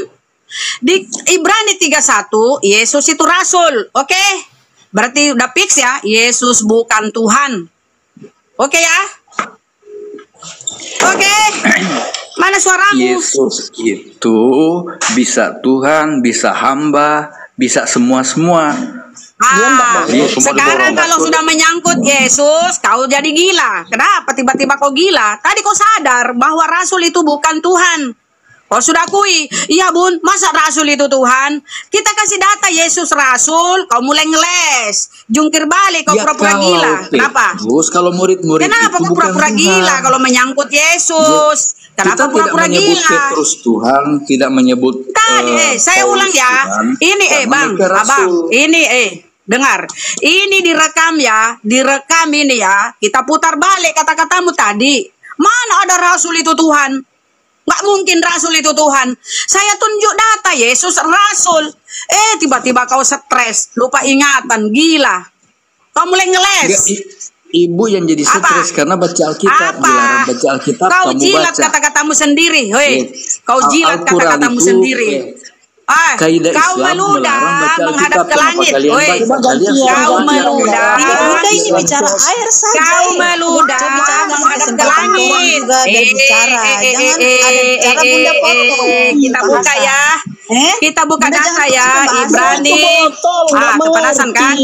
Di Ibrani 3:1, Yesus itu Rasul, oke? Berarti udah fix ya, Yesus bukan Tuhan. Oke ya? Oke, mana suaramu? Yesus itu bisa Tuhan, bisa hamba, bisa semua-semua. Sekarang kalau sudah menyangkut Yesus, kau jadi gila. Kenapa tiba-tiba kau gila? Tadi kau sadar bahwa Rasul itu bukan Tuhan. Kau sudah akui, iya bun, masa Rasul itu Tuhan? Kita kasih data Yesus Rasul, kau mulai ngeles. Jungkir balik, kau pura-pura gila. Kenapa? Terus kalau murid-murid kenapa kau pura-pura gila kalau menyangkut Yesus? Kenapa pura-pura gila? Petrus Tuhan, tidak menyebut tadi, saya ulang ya. Tuhan, ini bang, abang, ini dengar. Ini direkam ya, direkam ini ya. Kita putar balik kata-katamu tadi. Mana ada Rasul itu Tuhan? Nggak mungkin rasul itu Tuhan. Saya tunjuk data Yesus rasul. Tiba-tiba kau stres, lupa ingatan, gila. Kau mulai ngeles. Ibu yang jadi stres karena baca Alkitab. Dilarang baca Alkitab, kau kamu jilat baca. Kata-katamu sendiri. Kau jilat kata-katamu sendiri. Kau meludah menghadap ke langit. Kau meludah. Ini bicara air saja. Kau meludah menghadap ke langit. Jangan ada bicara bunda potong. Kita buka ya. Kita buka data ya. Ibrani. Kepanasan kan?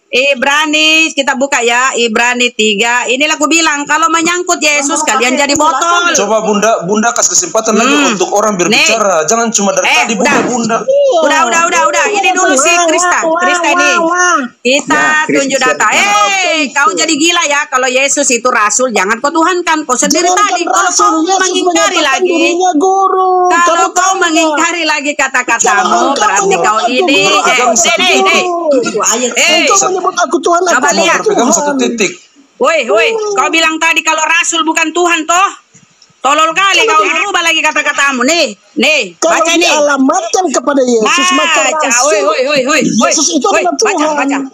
Ibrani, kita buka ya, Ibrani 3. Inilah aku bilang, kalau menyangkut Yesus kalian jadi botol. Coba bunda kasih kesempatan lagi untuk orang berbicara. Jangan cuma dari tadi bunda. Udah. Ini dulu si Krista ini. Kita tunjuk data. Kau jadi gila ya kalau Yesus itu rasul, jangan kau tuhankan. Kau sendiri tadi kalau kau mengingkari lagi. Kalau kau mengingkari lagi kata-katamu, berarti kau ini Aku Tuhan, coba lihat. Satu titik. Woi, kau bilang tadi kalau rasul bukan Tuhan toh? Tolol kali kau merubah lagi kata-katamu. Nih, baca nih. Alamatkan kepada Yesus maka rasul. Yesus itu adalah Tuhan.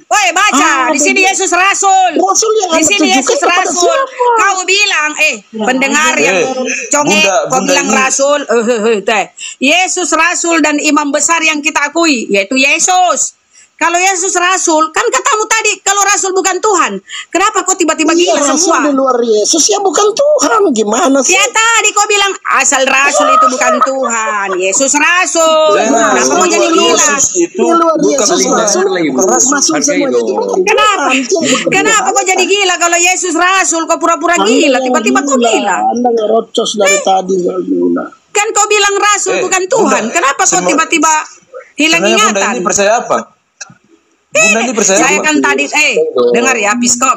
Baca. Di sini Yesus rasul. Di sini Yesus rasul. Kau bilang, pendengar yang congek, kau bilang rasul. Yesus rasul dan imam besar yang kita akui, yaitu Yesus. Kalau Yesus rasul, kan katamu tadi kalau rasul bukan Tuhan. Kenapa kok tiba-tiba gila semua? Rasul di luar Yesus ya bukan Tuhan. Gimana sih? Ya tadi kau bilang asal rasul itu bukan Tuhan. Yesus rasul. Kenapa mau jadi gila? Itu bukan rasul. Kenapa kau jadi gila kalau Yesus rasul? Kau pura-pura gila. Tiba-tiba kau gila. Anda ngerocos dari tadi. Kan kau bilang rasul bukan Tuhan. Kenapa kau tiba-tiba hilang ingatan? Bunda ini percaya apa? Bunda ini percaya saya kan tadi dengar ya Prisko.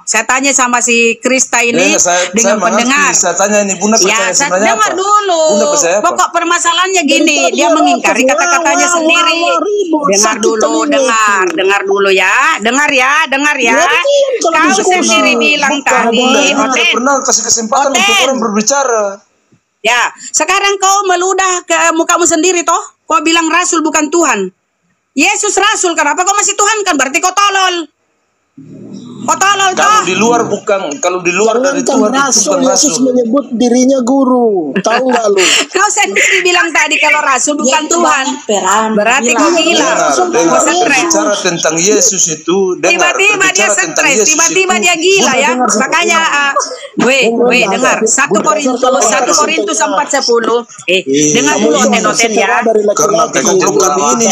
Saya tanya sama si Krista ini dengan pendengar. Saya tanya ini Bunda percaya sebenarnya dengar dulu. Pokok permasalahannya gini, dia mengingkari kata-katanya sendiri. Dengar dulu ya. Dengar ya. Kau sendiri bilang tadi. Pernah kasih kesempatan untuk orang berbicara. Ya, sekarang kau meludah ke mukamu sendiri toh. Kau bilang rasul bukan Tuhan. Yesus rasul, kenapa kau masih Tuhan kan? Berarti kau tolol. Kau tolol toh. Kalau di luar dari Tuhan rasul, Yesus menyebut dirinya guru. Tahu nggak lu? Kau sendiri bilang tadi kalau rasul bukan Tuhan. Berarti kau gila. Kau bicara tentang Yesus itu. Tiba-tiba dia stres, tiba-tiba dia gila ya. Makanya, dengar. 1 Korintus 4:10. Dengar dulu oten ya. Karena kegoblok ini.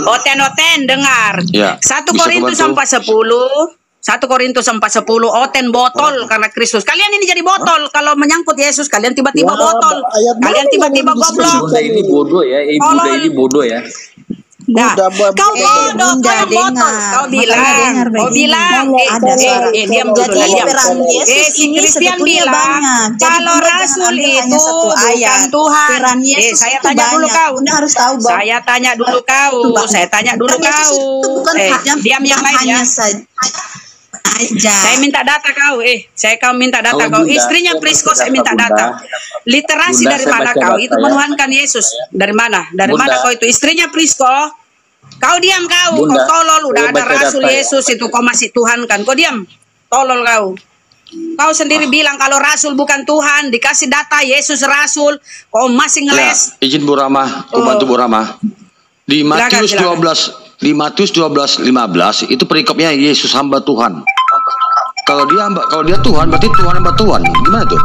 Oten dengar. 1 Korintus 4:10. 1 Korintus 4:10 oten botol karena Kristus. Kalian ini jadi botol kalau menyangkut Yesus. Kalian tiba-tiba botol. Kalian tiba-tiba goblok. Bunda ini bodoh ya. Bunda ini bodoh ya. Nah, kau bodoh, kau botol. Kau bilang, diam dulu lah, diam. Si Christian bilang, kalau rasul itu bukan Tuhan. Saya tanya dulu kau. Saya tanya dulu kau. Diam yang lain ya. Saya minta data kau. Kau minta data kau. Istrinya Prisko saya minta data. Literasi Bunda, dari mana kau? Itu menuhankan Yesus. Dari mana? Dari mana kau itu? Istrinya Prisko. Kau diam kau. Kau tolol. Udah ada rasul Yesus itu kau masih Tuhan kan? Kau diam. Tolol kau. Kau sendiri bilang kalau rasul bukan Tuhan. Dikasih data Yesus rasul. Kau masih ngeles. Izin Bu Rama. Bantu Bu Rama. Di Matius 12. Di Matius 12:15 itu perikopnya Yesus hamba Tuhan. Kalau dia Tuhan berarti Tuhan hamba Tuhan. Gimana tuh?